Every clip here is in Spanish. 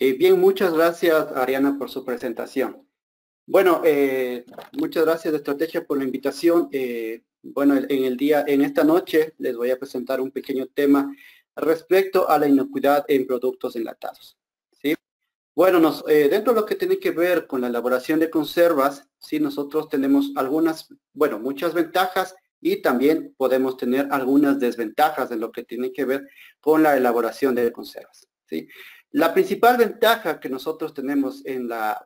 Bien, muchas gracias, Ariana, por su presentación. Bueno, muchas gracias de Estrategia por la invitación. Bueno, en esta noche les voy a presentar un pequeño tema respecto a la inocuidad en productos enlatados. ¿Sí? Bueno, dentro de lo que tiene que ver con la elaboración de conservas, sí, nosotros tenemos muchas ventajas y también podemos tener algunas desventajas en lo que tiene que ver con la elaboración de conservas. ¿Sí? La principal ventaja que nosotros tenemos en la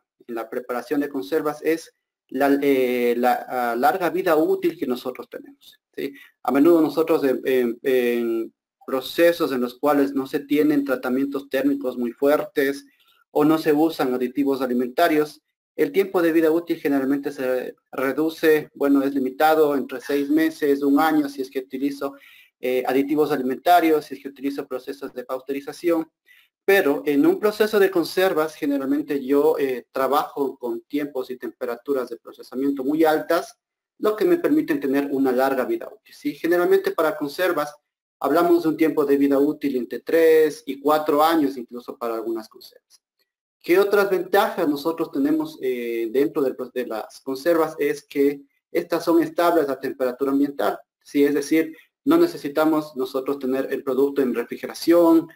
preparación de conservas es la larga vida útil que nosotros tenemos. ¿Sí? A menudo nosotros en procesos en los cuales no se tienen tratamientos térmicos muy fuertes, o no se usan aditivos alimentarios, el tiempo de vida útil generalmente se reduce, bueno, es limitado entre 6 meses, un año, si es que utilizo aditivos alimentarios, si es que utilizo procesos de pasteurización, pero en un proceso de conservas, generalmente yo trabajo con tiempos y temperaturas de procesamiento muy altas, lo que me permiten tener una larga vida útil. ¿Sí? Generalmente para conservas hablamos de un tiempo de vida útil entre 3 y 4 años, incluso para algunas conservas. ¿Qué otras ventajas nosotros tenemos dentro de las conservas? Es que estas son estables a temperatura ambiental. ¿Sí? Es decir, no necesitamos nosotros tener el producto en refrigeración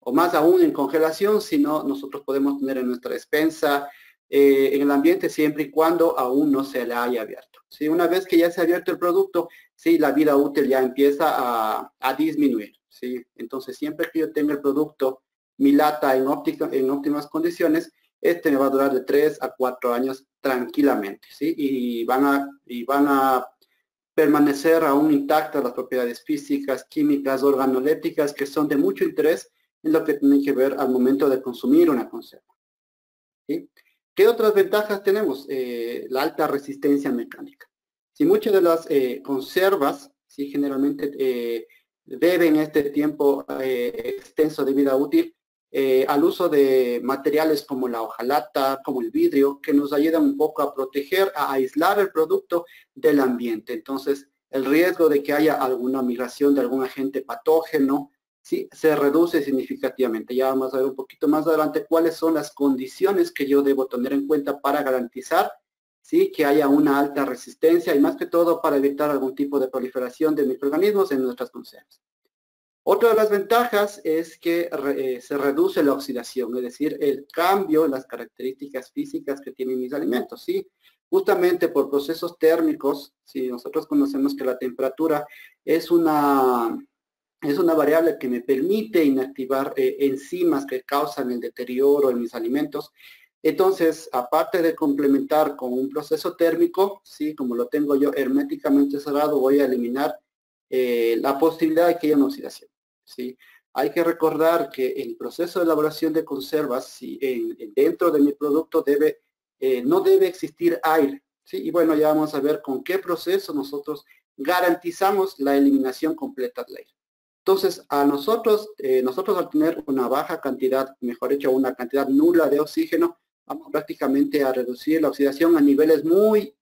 o más aún en congelación, sino nosotros podemos tener en nuestra despensa, en el ambiente, siempre y cuando aún no se le haya abierto. ¿Sí? Una vez que ya se ha abierto el producto, sí, la vida útil ya empieza a disminuir. ¿Sí? Entonces, siempre que yo tenga el producto, mi lata en óptimas condiciones, este me va a durar de 3 a 4 años tranquilamente, ¿sí? Y van a permanecer aún intactas las propiedades físicas, químicas, organolépticas, que son de mucho interés en lo que tiene que ver al momento de consumir una conserva. ¿Sí? ¿Qué otras ventajas tenemos? La alta resistencia mecánica. Si muchas de las conservas, sí, generalmente deben este tiempo extenso de vida útil al uso de materiales como la hojalata, como el vidrio, que nos ayudan un poco a proteger, a aislar el producto del ambiente. Entonces, el riesgo de que haya alguna migración de algún agente patógeno, sí, se reduce significativamente. Ya vamos a ver un poquito más adelante cuáles son las condiciones que yo debo tener en cuenta para garantizar, sí, que haya una alta resistencia y más que todo para evitar algún tipo de proliferación de microorganismos en nuestras conservas. Otra de las ventajas es que se reduce la oxidación, es decir, el cambio en las características físicas que tienen mis alimentos, ¿sí? Justamente por procesos térmicos, si nosotros conocemos que la temperatura es una variable que me permite inactivar enzimas que causan el deterioro en mis alimentos. Entonces, aparte de complementar con un proceso térmico, ¿sí? Como lo tengo yo herméticamente cerrado, voy a eliminar la posibilidad de que haya una oxidación. ¿Sí? Hay que recordar que el proceso de elaboración de conservas, ¿sí? Dentro de mi producto no debe existir aire. ¿Sí? Y bueno, ya vamos a ver con qué proceso nosotros garantizamos la eliminación completa del aire. Entonces, nosotros al tener una baja cantidad, mejor dicho, una cantidad nula de oxígeno, vamos prácticamente a reducir la oxidación a niveles muy,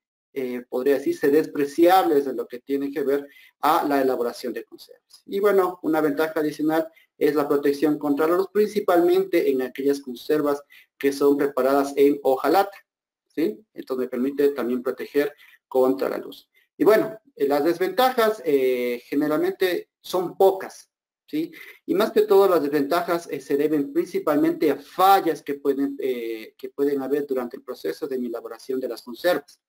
podría decirse, despreciables de lo que tiene que ver a la elaboración de conservas. Y bueno, una ventaja adicional es la protección contra la luz, principalmente en aquellas conservas que son preparadas en hojalata, ¿sí? Entonces me permite también proteger contra la luz. Y bueno, las desventajas generalmente son pocas, ¿sí? Y más que todo las desventajas se deben principalmente a fallas que pueden haber durante el proceso de mi elaboración de las conservas.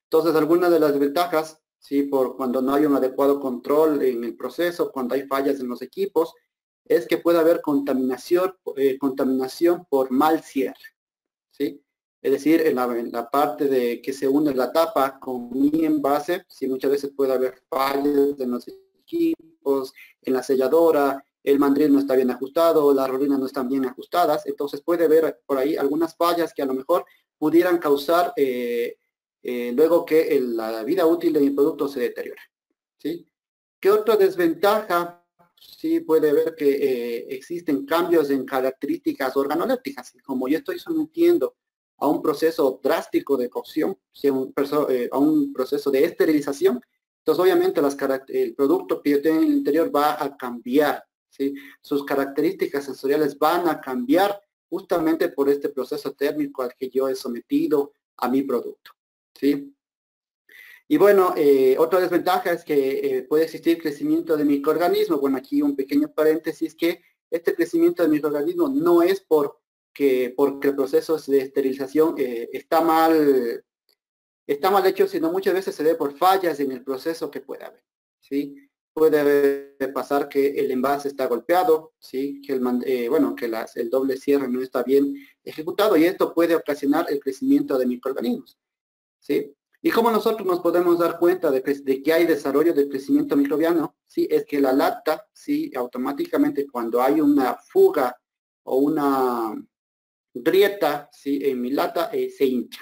Entonces, algunas de las desventajas, ¿sí? Por cuando no hay un adecuado control en el proceso, cuando hay fallas en los equipos, es que puede haber contaminación por mal cierre, ¿sí? Es decir, en la parte de que se une la tapa con mi envase, sí, muchas veces puede haber fallas en los equipos, en la selladora, el mandril no está bien ajustado, las rolinas no están bien ajustadas, entonces puede haber por ahí algunas fallas que a lo mejor pudieran causar luego que la vida útil de mi producto se deteriore, ¿sí? ¿Qué otra desventaja? Sí, puede ver que existen cambios en características organolépticas. Como yo estoy sometiendo a un proceso drástico de cocción, ¿sí? A un proceso de esterilización, entonces obviamente el producto que yo tengo en el interior va a cambiar, ¿sí? Sus características sensoriales van a cambiar justamente por este proceso térmico al que yo he sometido a mi producto, ¿sí? Y bueno, otra desventaja es que puede existir crecimiento de microorganismos. Bueno, aquí un pequeño paréntesis, que este crecimiento de microorganismos no es porque el proceso de esterilización está mal hecho, sino muchas veces se debe por fallas en el proceso que puede haber, ¿sí? Puede pasar que el envase está golpeado, ¿sí? Que el doble cierre no está bien ejecutado, y esto puede ocasionar el crecimiento de microorganismos, ¿sí? ¿Y cómo nosotros nos podemos dar cuenta de que hay desarrollo de crecimiento microbiano? Sí, es que la lata, sí, automáticamente cuando hay una fuga o una grieta, sí, en mi lata, se hincha,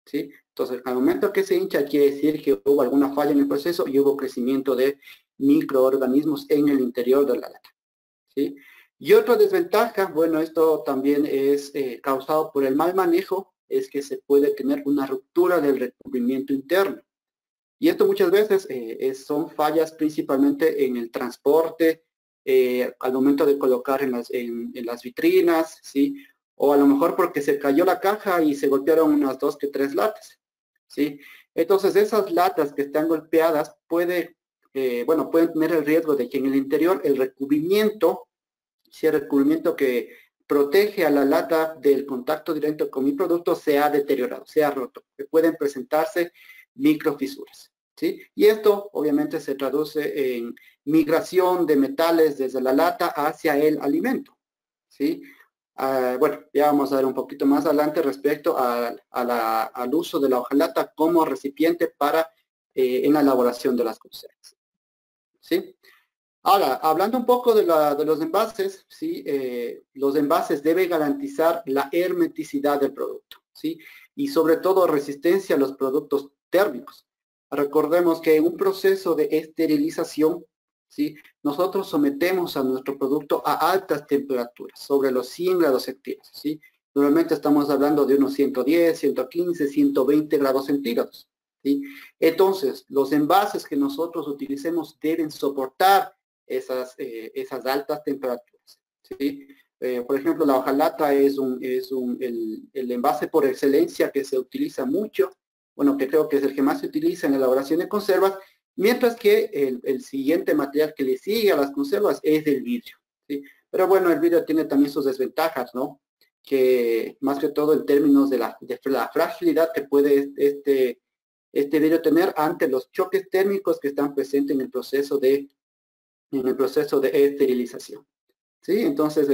¿sí? Entonces, al momento que se hincha, quiere decir que hubo alguna falla en el proceso y hubo crecimiento de microorganismos en el interior de la lata, ¿sí? Y otra desventaja, bueno, esto también es causado por el mal manejo, es que se puede tener una ruptura del recubrimiento interno. Y esto muchas veces son fallas principalmente en el transporte, al momento de colocar en las vitrinas, ¿sí? O a lo mejor porque se cayó la caja y se golpearon unas 2 que 3 latas, ¿sí? Entonces esas latas que están golpeadas pueden tener el riesgo de que en el interior el recubrimiento, si el recubrimiento que protege a la lata del contacto directo con mi producto, se ha deteriorado, se ha roto, que pueden presentarse microfisuras, ¿sí? Y esto obviamente se traduce en migración de metales desde la lata hacia el alimento, ¿sí? Bueno, ya vamos a ver un poquito más adelante respecto al uso de la hojalata como recipiente para en la elaboración de las conservas, ¿sí? Ahora, hablando un poco de los envases, ¿sí? Los envases deben garantizar la hermeticidad del producto, ¿sí? Y sobre todo resistencia a los productos térmicos. Recordemos que en un proceso de esterilización, ¿sí? Nosotros sometemos a nuestro producto a altas temperaturas, sobre los 100 grados centígrados, ¿sí? Normalmente estamos hablando de unos 110, 115, 120 grados centígrados, ¿sí? Entonces, los envases que nosotros utilicemos deben soportar esas altas temperaturas, ¿sí? Por ejemplo, la hojalata es el envase por excelencia que se utiliza mucho, bueno, que creo que es el que más se utiliza en la elaboración de conservas, mientras que el siguiente material que le sigue a las conservas es el vidrio, ¿sí? Pero bueno, el vidrio tiene también sus desventajas, ¿no? Que más que todo en términos de la fragilidad que puede este vidrio tener ante los choques térmicos que están presentes en el proceso de esterilización, ¿sí? Entonces,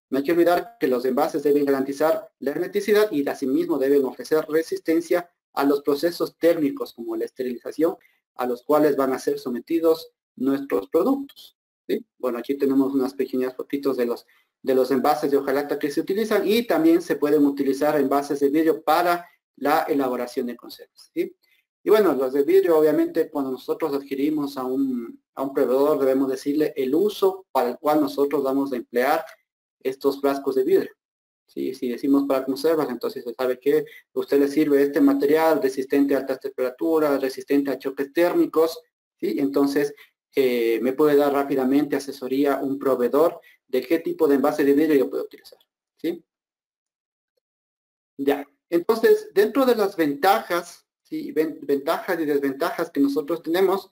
no hay que olvidar que los envases deben garantizar la hermeticidad y asimismo deben ofrecer resistencia a los procesos térmicos como la esterilización, a los cuales van a ser sometidos nuestros productos, ¿sí? Bueno, aquí tenemos unas pequeñas fotitos de los envases de hojalata que se utilizan, y también se pueden utilizar envases de vidrio para la elaboración de conservas, ¿sí? Y bueno, los de vidrio, obviamente, cuando nosotros adquirimos a un proveedor, debemos decirle el uso para el cual nosotros vamos a emplear estos frascos de vidrio, ¿sí? Si decimos para conservas, entonces se sabe que a usted le sirve este material resistente a altas temperaturas, resistente a choques térmicos, ¿sí? Entonces, me puede dar rápidamente asesoría un proveedor de qué tipo de envase de vidrio yo puedo utilizar, ¿sí? Ya. Entonces, dentro de las ventajas, ¿sí? Ventajas y desventajas que nosotros tenemos,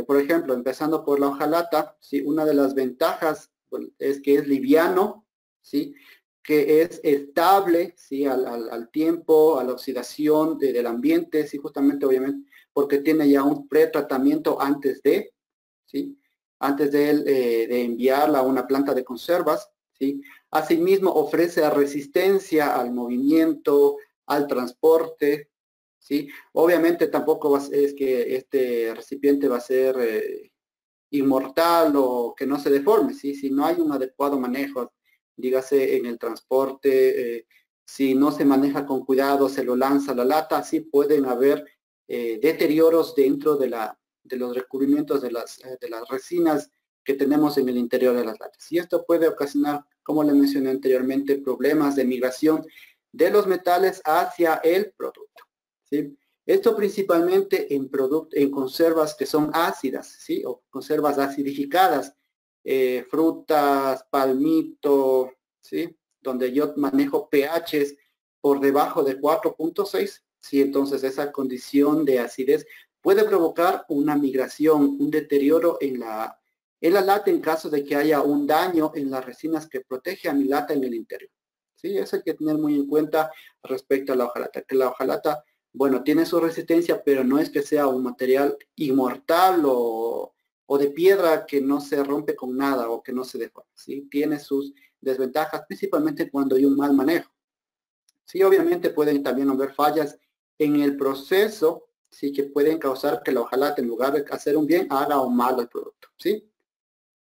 por ejemplo, empezando por la hojalata, ¿sí? Una de las ventajas, bueno, es que es liviano, ¿sí? Que es estable, ¿sí? Al tiempo, a la oxidación del ambiente, ¿sí? Justamente, obviamente, porque tiene ya un pretratamiento antes de, ¿sí? Antes de enviarla a una planta de conservas, ¿sí? Asimismo, ofrece resistencia al movimiento, al transporte, ¿sí? Obviamente tampoco es que este recipiente va a ser inmortal o que no se deforme, ¿sí? Si no hay un adecuado manejo, dígase en el transporte, si no se maneja con cuidado, se lo lanza a la lata, sí pueden haber deterioros dentro de los recubrimientos de las resinas que tenemos en el interior de las latas. Y esto puede ocasionar, como le mencioné anteriormente, problemas de migración de los metales hacia el producto, ¿sí? Esto principalmente en conservas que son ácidas, ¿sí? O conservas acidificadas, frutas, palmito, ¿sí? donde yo manejo pHs por debajo de 4.6, ¿sí? Entonces esa condición de acidez puede provocar una migración, un deterioro en la lata en caso de que haya un daño en las resinas que protege a mi lata en el interior. ¿Sí? Eso hay que tener muy en cuenta respecto a la hojalata, que la hojalata, bueno, tiene su resistencia, pero no es que sea un material inmortal o de piedra que no se rompe con nada o que no se deforma, ¿sí? Tiene sus desventajas, principalmente cuando hay un mal manejo. Sí, obviamente pueden también haber fallas en el proceso, sí, que pueden causar que la hojalata, en lugar de hacer un bien, haga un mal el producto, ¿sí?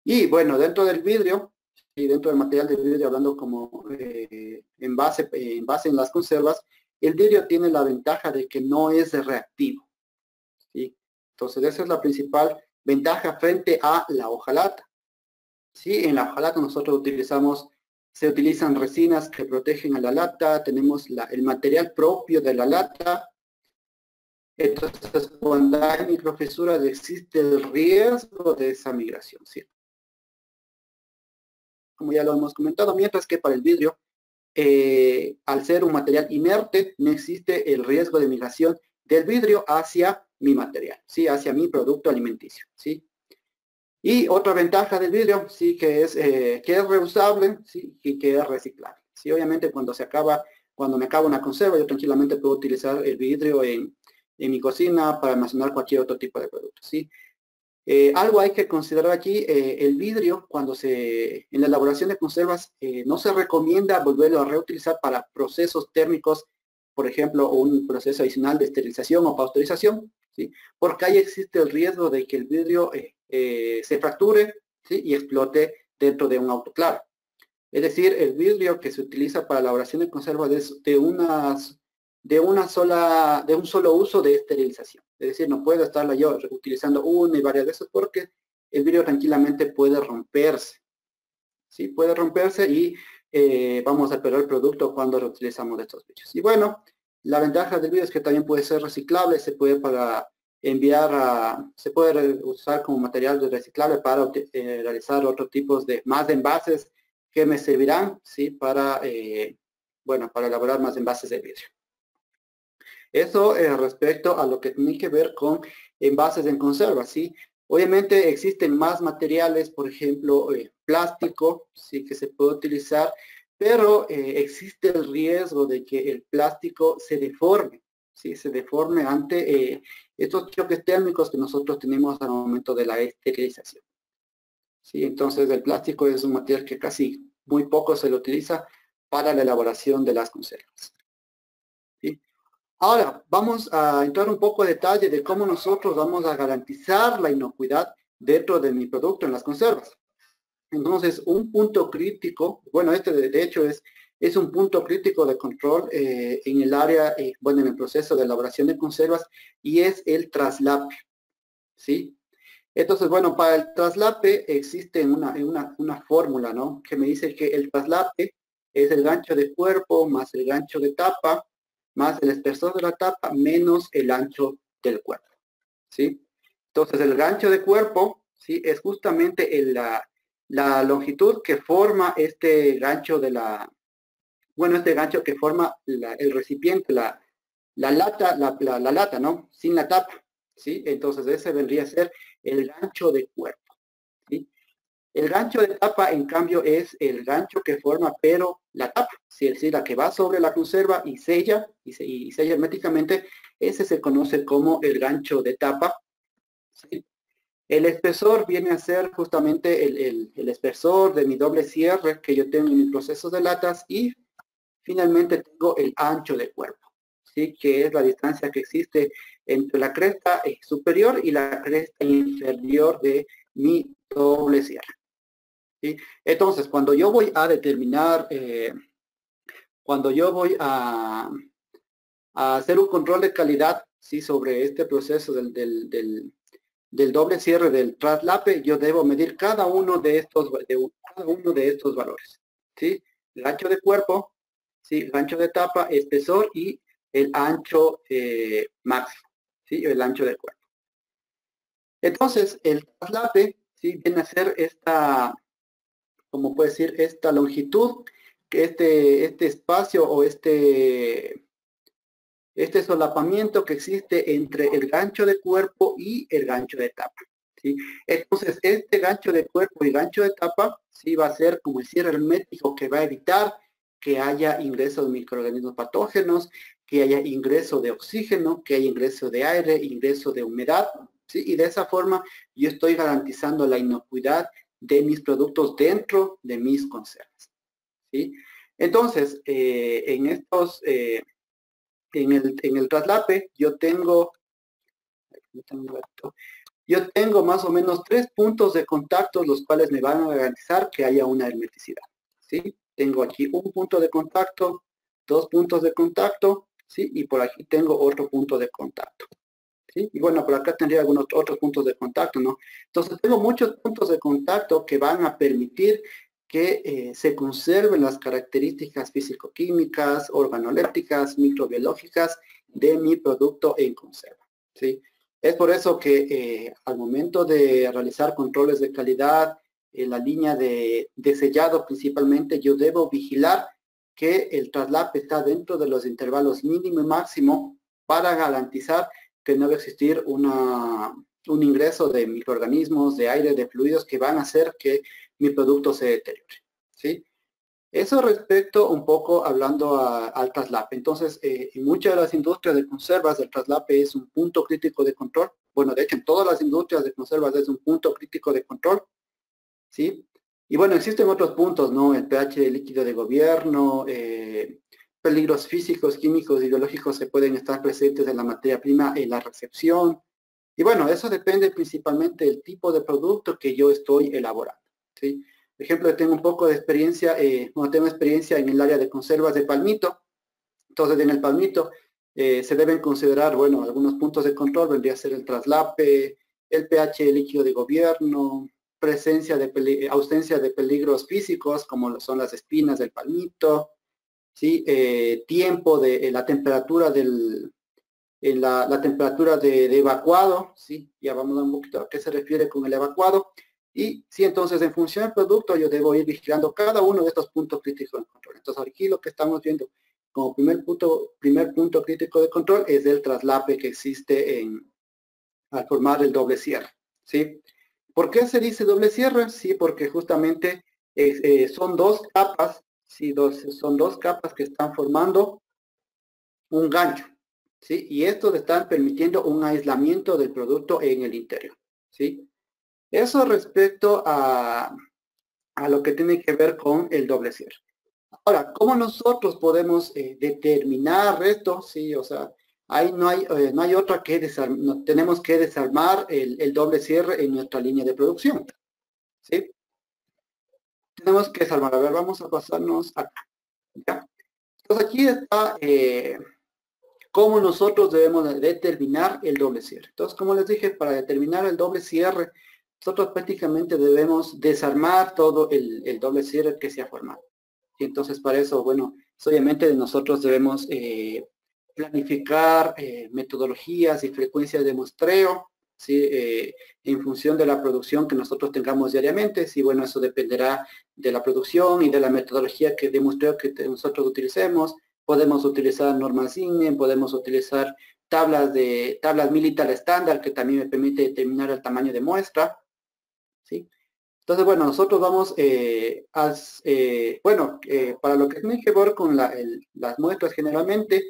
Y bueno, dentro del vidrio, y dentro del material de vidrio, hablando como en base en las conservas, el vidrio tiene la ventaja de que no es reactivo, ¿sí? Entonces esa es la principal ventaja frente a la hojalata. Sí, en la hojalata nosotros se utilizan resinas que protegen a la lata, tenemos el material propio de la lata. Entonces, cuando hay microfisuras existe el riesgo de esa migración, ¿sí? Como ya lo hemos comentado, mientras que para el vidrio, al ser un material inerte, no existe el riesgo de migración del vidrio hacia mi material, ¿sí? Hacia mi producto alimenticio, ¿sí? Y otra ventaja del vidrio, sí, que es reusable, sí, y que es reciclable. Sí, obviamente cuando me acaba una conserva, yo tranquilamente puedo utilizar el vidrio en mi cocina para almacenar cualquier otro tipo de producto, sí. Algo hay que considerar aquí, el vidrio, en la elaboración de conservas, no se recomienda volverlo a reutilizar para procesos térmicos, por ejemplo, un proceso adicional de esterilización o pasteurización, ¿sí? Porque ahí existe el riesgo de que el vidrio se fracture, ¿sí? Y explote dentro de un autoclave. Es decir, el vidrio que se utiliza para la elaboración de conservas es de un solo uso de esterilización. Es decir, no puedo estarla yo utilizando una y varias veces porque el vidrio tranquilamente puede romperse. ¿Sí? Puede romperse y vamos a perder el producto cuando reutilizamos estos vidrios. Y bueno, la ventaja del vidrio es que también puede ser reciclable, se puede se puede usar como material reciclable para realizar otros tipos de envases que me servirán, ¿sí? Para elaborar más envases de vidrio. Eso respecto a lo que tiene que ver con envases en conserva, ¿sí? Obviamente existen más materiales, por ejemplo, plástico, sí, que se puede utilizar, pero existe el riesgo de que el plástico se deforme, ¿sí? Se deforme ante estos choques térmicos que nosotros tenemos al momento de la esterilización. ¿Sí? Entonces el plástico es un material que casi muy poco se lo utiliza para la elaboración de las conservas. ¿Sí? Ahora, vamos a entrar un poco en detalle de cómo nosotros vamos a garantizar la inocuidad dentro de mi producto en las conservas. Entonces, un punto crítico, bueno, este de hecho es un punto crítico de control en el área, en el proceso de elaboración de conservas, y es el traslape, ¿sí? Entonces, bueno, para el traslape existe una fórmula, ¿no? Que me dice que el traslape es el gancho de cuerpo más el gancho de tapa más el espesor de la tapa menos el ancho del cuerpo, ¿sí? Entonces, el gancho de cuerpo, ¿sí? Es justamente la longitud que forma este gancho este gancho que forma el recipiente, la lata, ¿no? Sin la tapa, ¿sí? Entonces, ese vendría a ser el gancho de cuerpo, ¿sí? El gancho de tapa, en cambio, es el gancho que forma, pero la tapa, es decir, la que va sobre la conserva y sella herméticamente, ese se conoce como el gancho de tapa, ¿sí? El espesor viene a ser justamente el espesor de mi doble cierre que yo tengo en mi proceso de latas, y finalmente tengo el ancho de cuerpo, ¿sí? Que es la distancia que existe entre la cresta superior y la cresta inferior de mi doble cierre. ¿Sí? Entonces, cuando yo voy a determinar, cuando yo voy a hacer un control de calidad, ¿sí? Sobre este proceso del doble cierre del traslape, yo debo medir cada uno de estos valores, ¿sí? El ancho de cuerpo, ¿sí? El ancho de tapa, espesor y el ancho máximo, ¿sí? El ancho del cuerpo. Entonces, el traslape, ¿sí? Viene a ser como puede decir, esta longitud este espacio o este solapamiento que existe entre el gancho de cuerpo y el gancho de tapa, ¿sí? Entonces, este gancho de cuerpo y gancho de tapa, sí, va a ser como el cierre hermético que va a evitar que haya ingreso de microorganismos patógenos, que haya ingreso de oxígeno, que haya ingreso de aire, ingreso de humedad, ¿sí? Y de esa forma yo estoy garantizando la inocuidad de mis productos dentro de mis conservas, ¿sí? Entonces, en el traslape yo tengo más o menos 3 puntos de contacto, los cuales me van a garantizar que haya una hermeticidad, ¿sí? Tengo aquí un punto de contacto, 2 puntos de contacto, ¿sí? Y por aquí tengo otro punto de contacto, ¿sí? Y bueno, por acá tendría algunos otros puntos de contacto, ¿no? Entonces tengo muchos puntos de contacto que van a permitir que se conserven las características físico-químicas, organolépticas, microbiológicas de mi producto en conserva, ¿sí? Es por eso que al momento de realizar controles de calidad en la línea de sellado principalmente, yo debo vigilar que el traslape está dentro de los intervalos mínimo y máximo para garantizar que no va a existir un ingreso de microorganismos, de aire, de fluidos que van a hacer que mi producto se deteriore, ¿sí? Eso respecto un poco hablando al traslape. Entonces, en muchas de las industrias de conservas, el traslape es un punto crítico de control. Bueno, de hecho, en todas las industrias de conservas es un punto crítico de control, ¿sí? Y bueno, existen otros puntos, ¿no? El pH de líquido de gobierno, peligros físicos, químicos y biológicos que pueden estar presentes en la materia prima en la recepción. Y bueno, eso depende principalmente del tipo de producto que yo estoy elaborando, ¿sí? Por ejemplo, yo tengo un poco de experiencia, tengo experiencia en el área de conservas de palmito. Entonces, en el palmito se deben considerar, bueno, algunos puntos de control, vendría a ser el traslape, el pH líquido de gobierno, ausencia de peligros físicos, como son las espinas del palmito, ¿sí? Tiempo de la temperatura la temperatura de evacuado, ¿sí? Ya vamos a un poquito a qué se refiere con el evacuado. Y sí, entonces en función del producto yo debo ir vigilando cada uno de estos puntos críticos de control. Entonces aquí lo que estamos viendo como primer punto crítico de control es el traslape que existe al formar el doble cierre, ¿sí? ¿Por qué se dice doble cierre? Sí, porque justamente son dos capas, ¿sí? Son dos capas que están formando un gancho, ¿sí? Y estos están permitiendo un aislamiento del producto en el interior, ¿sí? Eso respecto a lo que tiene que ver con el doble cierre. Ahora, ¿cómo nosotros podemos determinar esto? Sí, o sea, ahí no hay otra que desarmar, tenemos que desarmar el doble cierre en nuestra línea de producción, ¿sí? Tenemos que desarmar. A ver, vamos a pasarnos acá, ¿ya? Entonces aquí está cómo nosotros debemos determinar el doble cierre. Entonces, como les dije, para determinar el doble cierre, nosotros prácticamente debemos desarmar todo el doble cierre que se ha formado. Y entonces, para eso, bueno, obviamente nosotros debemos planificar metodologías y frecuencias de muestreo, ¿sí? En función de la producción que nosotros tengamos diariamente. Sí, bueno, eso dependerá de la producción y de la metodología de muestreo que nosotros utilicemos. Podemos utilizar normas INEM, podemos utilizar tablas militar estándar que también me permite determinar el tamaño de muestra, ¿sí? Entonces, bueno, nosotros vamos para lo que tiene que ver con las muestras generalmente,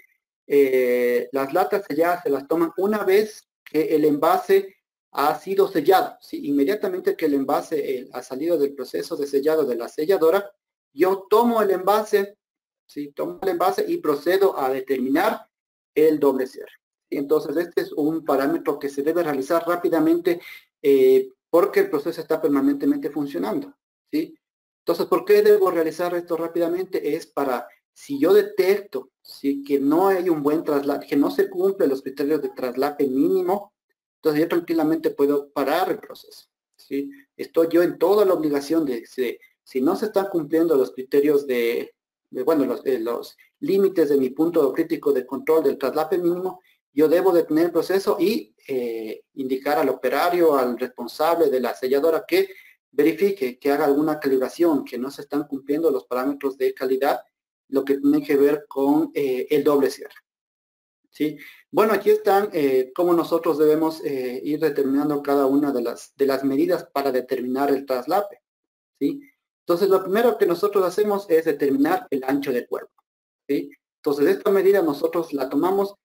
las latas selladas se las toman una vez que el envase ha sido sellado, ¿sí? Inmediatamente que el envase ha salido del proceso de sellado de la selladora, yo tomo el envase, ¿sí? Tomo el envase y procedo a determinar el doble cierre. Entonces, este es un parámetro que se debe realizar rápidamente porque el proceso está permanentemente funcionando, ¿sí? Entonces, ¿por qué debo realizar esto rápidamente? Es para, si yo detecto, ¿sí? Que no hay un buen traslape, que no se cumplen los criterios de traslape mínimo, entonces yo tranquilamente puedo parar el proceso, ¿sí? Estoy yo en toda la obligación de si no se están cumpliendo los criterios los límites de mi punto crítico de control del traslape mínimo, yo debo detener el proceso y indicar al operario, al responsable de la selladora que verifique que haga alguna calibración, que no se están cumpliendo los parámetros de calidad, lo que tiene que ver con el doble cierre. ¿Sí? Bueno, aquí están cómo nosotros debemos ir determinando cada una de las medidas para determinar el traslape. ¿Sí? Entonces, lo primero que nosotros hacemos es determinar el ancho de cuerpo. ¿Sí? Entonces, esta medida nosotros la tomamos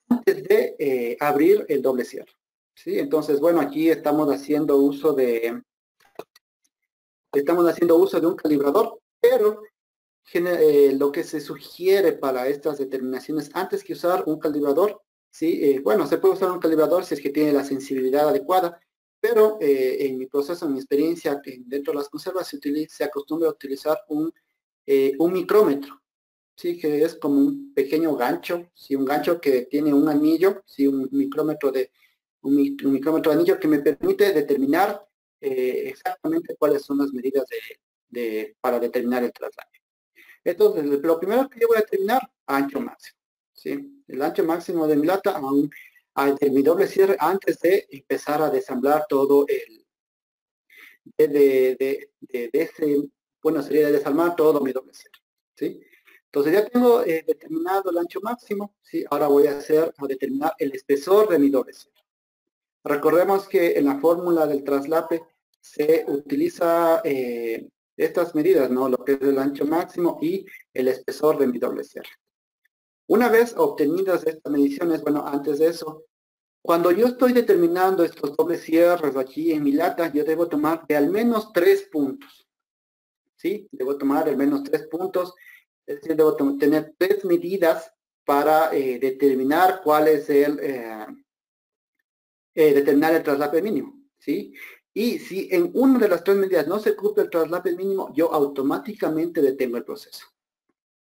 antes de abrir el doble cierre. ¿Sí? Entonces, bueno, aquí estamos haciendo uso de un calibrador, pero lo que se sugiere para estas determinaciones, antes que usar un calibrador, ¿sí? Bueno, se puede usar un calibrador si es que tiene la sensibilidad adecuada, pero en mi proceso, en mi experiencia, dentro de las conservas se acostumbra a utilizar un micrómetro, ¿sí? Que es como un pequeño gancho, ¿sí? Un gancho que tiene un anillo, ¿sí? Un micrómetro de anillo que me permite determinar exactamente cuáles son las medidas para determinar el traslado. Entonces, lo primero que yo voy a determinar, ancho máximo. ¿Sí? El ancho máximo de mi lata de mi doble cierre antes de empezar a desamblar todo sería de desarmar todo mi doble cierre. ¿Sí? Entonces ya tengo determinado el ancho máximo, ¿sí? Ahora voy a determinar el espesor de mi doble cierre. Recordemos que en la fórmula del traslape se utiliza estas medidas, ¿no? Lo que es el ancho máximo y el espesor de mi doble cierre. Una vez obtenidas estas mediciones, bueno, antes de eso, cuando yo estoy determinando estos dobles cierres aquí en mi lata, yo debo tomar de al menos 3 puntos. ¿Sí? Debo tomar al menos 3 puntos, es decir, debo tener 3 medidas para determinar cuál es determinar el traslape mínimo, ¿sí? Y si en una de las 3 medidas no se cumple el traslape mínimo, yo automáticamente detengo el proceso,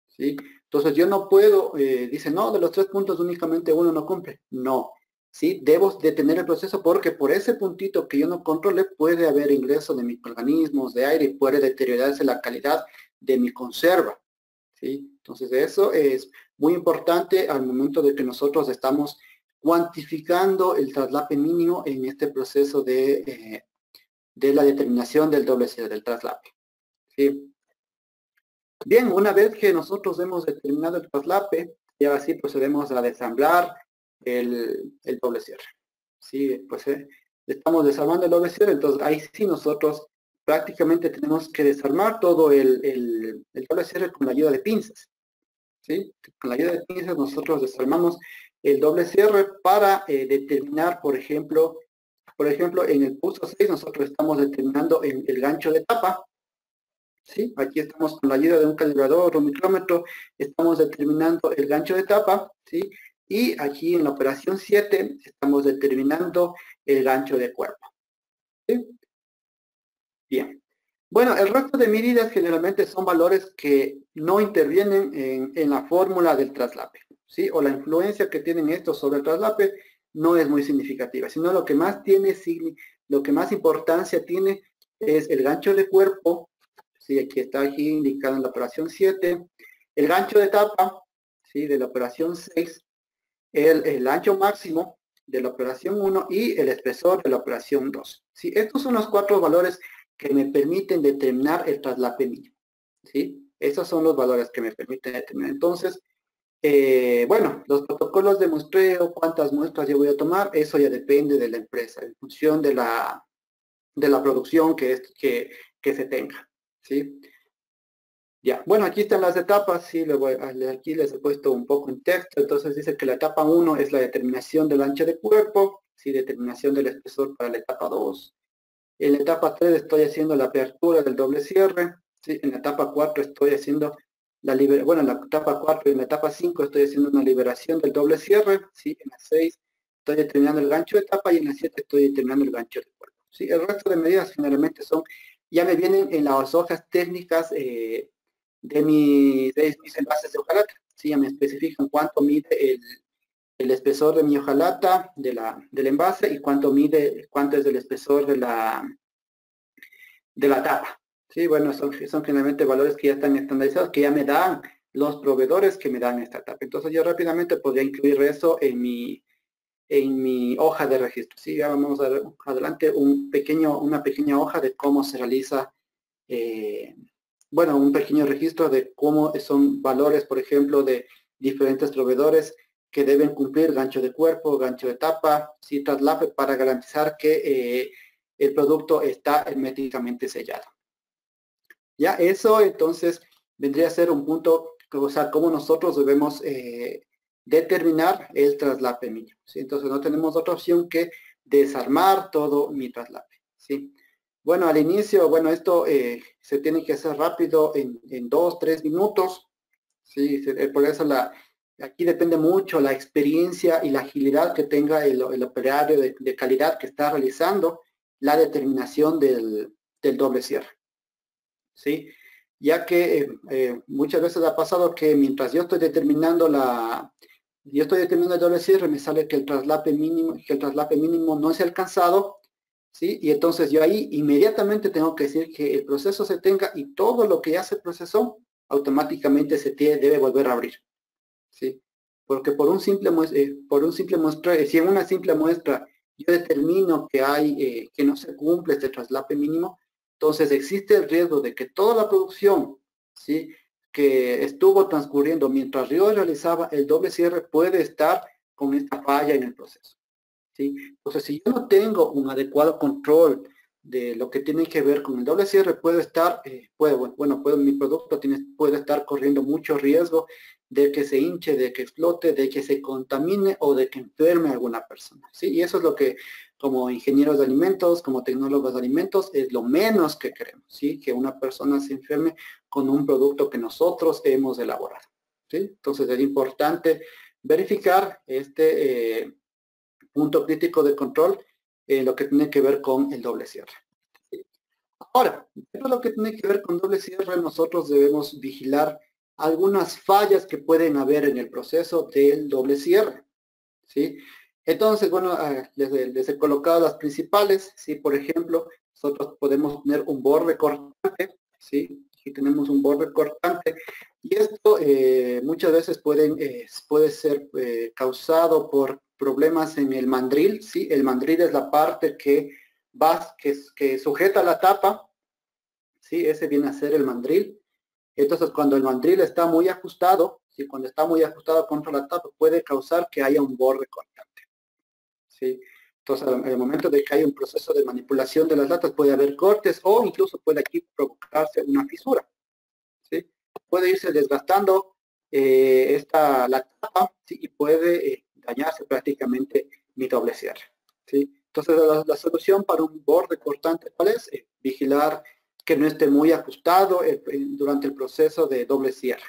¿sí? Entonces yo no puedo, dice, no, de los 3 puntos únicamente uno no cumple. No, ¿sí? Debo detener el proceso porque por ese puntito que yo no controle puede haber ingreso de microorganismos, de aire y puede deteriorarse la calidad de mi conserva, ¿sí? Entonces eso es muy importante al momento de que nosotros estamos cuantificando el traslape mínimo en este proceso de la determinación del doble cierre del traslape. ¿Sí? Bien, una vez que nosotros hemos determinado el traslape, y ahora sí procedemos a desamblar el doble cierre. ¿Sí? Pues estamos desarmando el doble cierre, entonces ahí sí nosotros prácticamente tenemos que desarmar todo el doble cierre con la ayuda de pinzas. ¿Sí? Con la ayuda de pinzas nosotros desarmamos el doble cierre para determinar, por ejemplo, en el pulso 6 nosotros estamos determinando el gancho de tapa. ¿Sí? Aquí estamos con la ayuda de un calibrador o micrómetro, estamos determinando el gancho de tapa, ¿sí? Y aquí en la operación 7 estamos determinando el gancho de cuerpo. ¿Sí? Bien. Bueno, el resto de medidas generalmente son valores que no intervienen en la fórmula del traslape, ¿sí? O la influencia que tienen estos sobre el traslape no es muy significativa, sino lo que más importancia tiene es el gancho de cuerpo, ¿sí? Aquí indicado en la operación 7, el gancho de tapa, ¿sí? De la operación 6, el ancho máximo de la operación 1 y el espesor de la operación 2. ¿Sí? Estos son los 4 valores que me permiten determinar el traslape mínimo. ¿Sí? Esos son los valores que me permiten determinar. Entonces, bueno, los protocolos de muestreo, cuántas muestras yo voy a tomar, eso ya depende de la empresa, en función de la producción que se tenga. ¿Sí? Ya, bueno, aquí están las etapas, sí, aquí les he puesto un poco en texto, entonces dice que la etapa 1 es la determinación del ancho de cuerpo, sí, determinación del espesor para la etapa 2. En la etapa 3 estoy haciendo la apertura del doble cierre, sí, en la etapa 4 estoy haciendo en la etapa 4 y en la etapa 5 estoy haciendo una liberación del doble cierre, sí, en la 6 estoy determinando el gancho de etapa y en la 7 estoy determinando el gancho de cuerpo. Sí, el resto de medidas generalmente ya me vienen en las hojas técnicas de mis envases de hojalata, ¿sí? Ya me especifican cuánto mide el espesor de mi hojalata del envase y cuánto es el espesor de la tapa. Sí, bueno, son generalmente valores que ya están estandarizados, que ya me dan los proveedores que me dan esta tapa. Entonces yo rápidamente podría incluir eso en mi en mi hoja de registro. ¿Sí? Ya vamos a ver adelante una pequeña hoja de cómo se realiza, bueno, un pequeño registro de cómo son valores, por ejemplo, de diferentes proveedores que deben cumplir gancho de cuerpo, gancho de tapa, ¿sí? Traslape, para garantizar que el producto está herméticamente sellado. Ya eso entonces vendría a ser un punto, o sea, cómo nosotros debemos determinar el traslape mínimo, ¿sí? Entonces no tenemos otra opción que desarmar todo mi traslape, ¿sí? Bueno, al inicio, bueno, esto se tiene que hacer rápido en 2-3 minutos, ¿sí? Por eso aquí depende mucho la experiencia y la agilidad que tenga el operario de calidad que está realizando la determinación del doble cierre, ¿sí? Ya que muchas veces ha pasado que mientras yo estoy determinando el doble cierre, me sale que el traslape mínimo no es alcanzado, ¿sí? Y entonces yo ahí inmediatamente tengo que decir que el proceso se tenga y todo lo que ya se procesó automáticamente debe volver a abrir, ¿sí? Porque si en una simple muestra yo determino que no se cumple este traslape mínimo, entonces existe el riesgo de que toda la producción, ¿sí?, que estuvo transcurriendo mientras yo realizaba el doble cierre puede estar con esta falla en el proceso, ¿sí? Entonces, si yo no tengo un adecuado control de lo que tiene que ver con el doble cierre, mi producto puede estar corriendo mucho riesgo de que se hinche, de que explote, de que se contamine o de que enferme a alguna persona, ¿sí? Y eso es lo que, como ingenieros de alimentos, como tecnólogos de alimentos, es lo menos que queremos, ¿sí? Que una persona se enferme con un producto que nosotros hemos elaborado, ¿sí? Entonces es importante verificar punto crítico de control en lo que tiene que ver con el doble cierre. Ahora, dentro de lo que tiene que ver con doble cierre, nosotros debemos vigilar algunas fallas que pueden haber en el proceso del doble cierre, ¿sí? Entonces, bueno, les he colocado las principales, ¿sí? Por ejemplo, nosotros podemos tener un borde cortante, ¿sí? Aquí tenemos un borde cortante, y esto muchas veces puede ser causado por problemas en el mandril, ¿sí? El mandril es la parte que sujeta la tapa, ¿sí? Ese viene a ser el mandril. Entonces, cuando el mandril está muy ajustado, ¿sí? Cuando está muy ajustado contra la tapa, puede causar que haya un borde cortante, ¿sí? Entonces, en el momento de que hay un proceso de manipulación de las latas, puede haber cortes o incluso puede aquí provocarse una fisura, ¿sí? Puede irse desgastando la tapa, ¿sí? Y puede dañarse prácticamente mi doble cierre, ¿sí? Entonces, la solución para un borde cortante, ¿cuál es? Vigilar que no esté muy ajustado durante el proceso de doble cierre,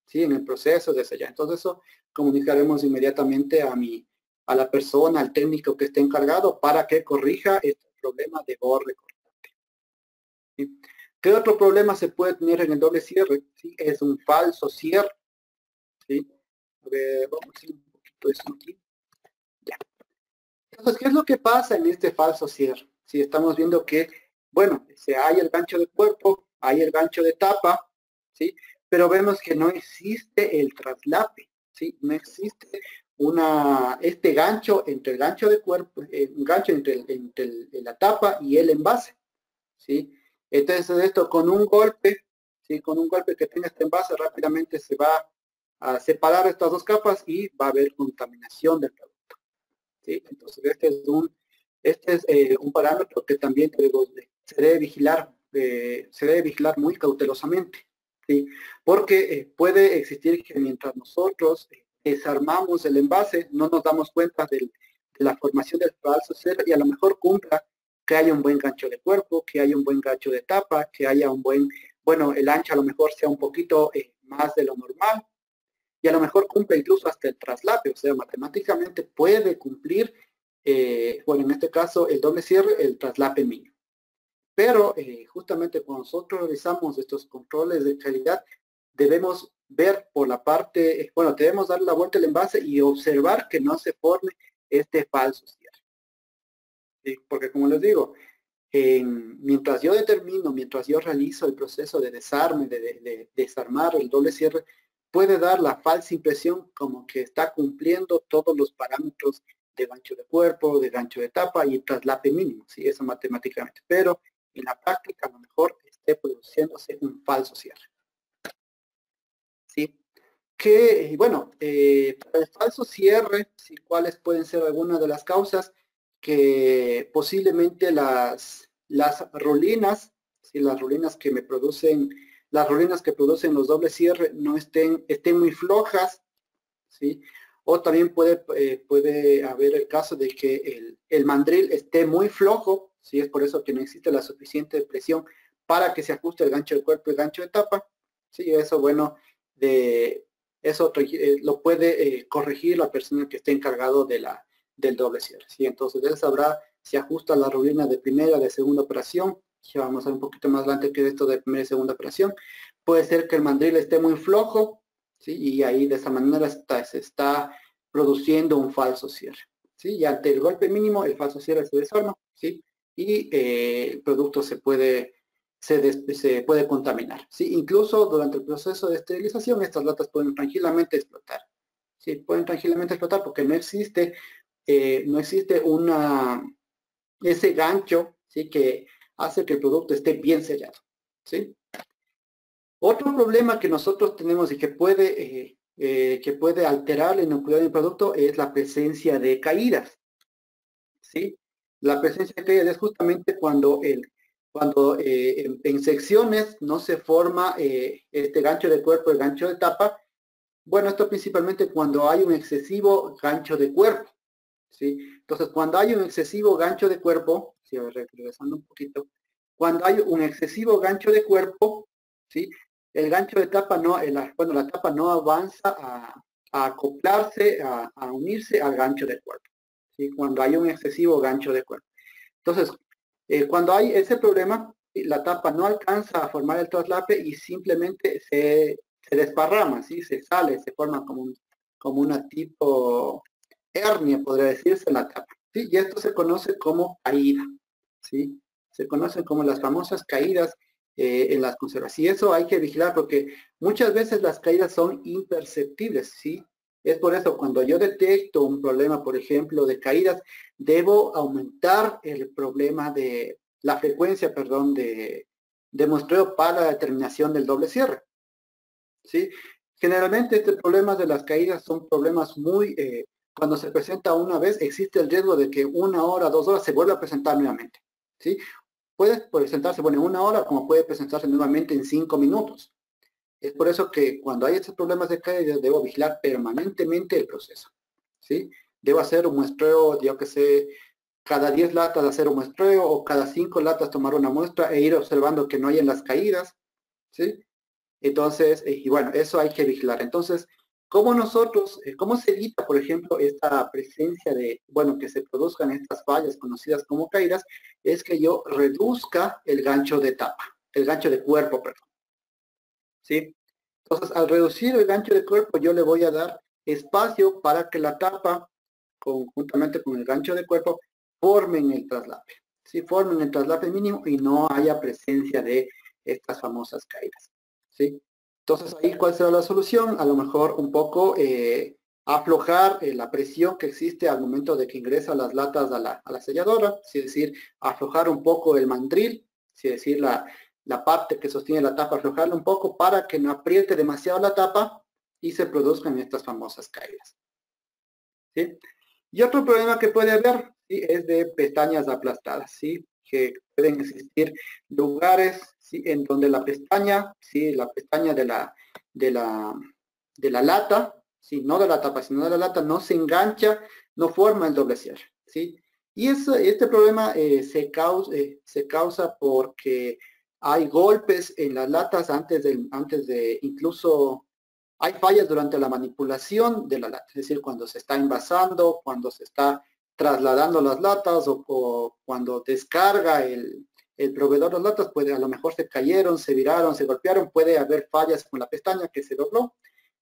¿sí? En el proceso de sellar. Entonces, eso comunicaremos inmediatamente a la persona, al técnico que esté encargado para que corrija este problema de borde cortante, ¿sí? ¿Qué otro problema se puede tener en el doble cierre? ¿Sí? Es un falso cierre, ¿sí? A ver, vamos a hacer un poquito eso aquí. Ya. Entonces, ¿qué es lo que pasa en este falso cierre? Si estamos viendo que, bueno, hay el gancho de cuerpo, hay el gancho de tapa, ¿sí? Pero vemos que no existe el traslape, ¿sí? No existe este gancho entre el gancho de cuerpo, un gancho entre la tapa y el envase, ¿sí? Entonces esto con un golpe, ¿sí? Con un golpe que tenga este envase rápidamente se va a separar estas dos capas y va a haber contaminación del producto, ¿sí? Entonces este es un parámetro que también se debe vigilar muy cautelosamente, ¿sí? Porque puede existir que mientras nosotros desarmamos el envase no nos damos cuenta de la formación del falso cierre y a lo mejor cumpla que haya un buen gancho de cuerpo, que haya un buen gancho de tapa, que haya el ancho a lo mejor sea un poquito más de lo normal, y a lo mejor cumple incluso hasta el traslape, o sea, matemáticamente puede cumplir, en este caso el doble cierre, el traslape mínimo. Pero justamente cuando nosotros realizamos estos controles de calidad, debemos ver por la parte, debemos dar la vuelta al envase y observar que no se forme este falso cierre, ¿sí? Porque como les digo, mientras yo realizo el proceso de desarme, de desarmar el doble cierre, puede dar la falsa impresión como que está cumpliendo todos los parámetros de gancho de cuerpo, de gancho de tapa y traslape mínimo, ¿sí? Eso matemáticamente. Pero en la práctica a lo mejor esté produciéndose un falso cierre. ¿Sí? Que, bueno, para el falso cierre, ¿sí? ¿Cuáles pueden ser algunas de las causas? Que posiblemente las rolinas, ¿sí? Las rolinas que me producen, las rolinas que producen los dobles cierre no estén muy flojas, ¿sí? O también puede haber el caso de que el mandril esté muy flojo, ¿sí? Es por eso que no existe la suficiente presión para que se ajuste el gancho de cuerpo y el gancho de tapa, ¿sí? Eso, bueno, eso lo puede corregir la persona que esté encargado del doble cierre, ¿sí? Entonces él sabrá si ajusta la rolina de primera, de segunda operación, ya vamos a ver un poquito más adelante que esto de primera y segunda operación. Puede ser que el mandril esté muy flojo, ¿sí? Y ahí de esa manera se está produciendo un falso cierre, ¿sí? Y ante el golpe mínimo, el falso cierre se desarma, ¿sí? Y el producto se puede contaminar, ¿sí? Incluso durante el proceso de esterilización, estas latas pueden tranquilamente explotar, ¿sí? Pueden tranquilamente explotar porque no existe ese gancho, ¿sí? Que hace que el producto esté bien sellado, ¿sí? Otro problema que nosotros tenemos y que puede alterar la inocuidad del producto es la presencia de caídas, ¿sí? La presencia de caídas es justamente cuando en secciones no se forma este gancho de cuerpo, el gancho de tapa. Bueno, esto principalmente cuando hay un excesivo gancho de cuerpo, ¿sí? Entonces, cuando hay un excesivo gancho de cuerpo, ¿sí? Regresando un poquito, cuando hay un excesivo gancho de cuerpo, ¿sí? El gancho de tapa no, la tapa no avanza a acoplarse, a unirse al gancho de cuerpo, ¿sí? Cuando hay un excesivo gancho de cuerpo. Entonces, cuando hay ese problema, la tapa no alcanza a formar el traslape y simplemente se desparrama, ¿sí? Se sale, se forma como una tipo hernia, podría decirse, la tapa, ¿sí? Y esto se conoce como caída, ¿sí? Se conocen como las famosas caídas en las conservas. Y eso hay que vigilar porque muchas veces las caídas son imperceptibles, ¿sí? Es por eso cuando yo detecto un problema, por ejemplo, de caídas, debo aumentar el problema de la frecuencia, perdón, de muestreo para la determinación del doble cierre, ¿sí? Generalmente este problema de las caídas son problemas cuando se presenta una vez, existe el riesgo de que 1 hora, 2 horas se vuelva a presentar nuevamente, ¿sí? Puede presentarse, bueno, en 1 hora, como puede presentarse nuevamente en 5 minutos. Es por eso que cuando hay estos problemas de caída, debo vigilar permanentemente el proceso, ¿sí? Debo hacer un muestreo, yo que sé, cada 10 latas hacer un muestreo o cada 5 latas tomar una muestra e ir observando que no hayan las caídas, ¿sí? Entonces, y bueno, eso hay que vigilar. Entonces, cómo se evita, por ejemplo, esta presencia bueno, que se produzcan estas fallas conocidas como caídas? Es que yo reduzca el gancho de tapa, el gancho de cuerpo, perdón, ¿sí? Entonces, al reducir el gancho de cuerpo, yo le voy a dar espacio para que la tapa, conjuntamente con el gancho de cuerpo, formen el traslape, ¿sí? Formen el traslape mínimo y no haya presencia de estas famosas caídas, ¿sí? Entonces, ahí, ¿cuál será la solución? A lo mejor un poco aflojar la presión que existe al momento de que ingresan las latas a la selladora, es decir, aflojar un poco el mandril, es decir, la parte que sostiene la tapa, aflojarla un poco para que no apriete demasiado la tapa y se produzcan estas famosas caídas, ¿sí? Y otro problema que puede haber, ¿sí? Es de pestañas aplastadas, ¿sí? Que pueden existir lugares, ¿sí? En donde la pestaña, ¿sí? La pestaña de la lata, ¿sí? No de la tapa, sino de la lata, no se engancha, no forma el doble cierre, ¿sí? Y este problema se causa porque hay golpes en las latas antes de incluso hay fallas durante la manipulación de la lata, es decir, cuando se está envasando, cuando se está trasladando las latas o cuando descarga el proveedor las latas, a lo mejor se cayeron, se viraron, se golpearon, puede haber fallas con la pestaña que se dobló,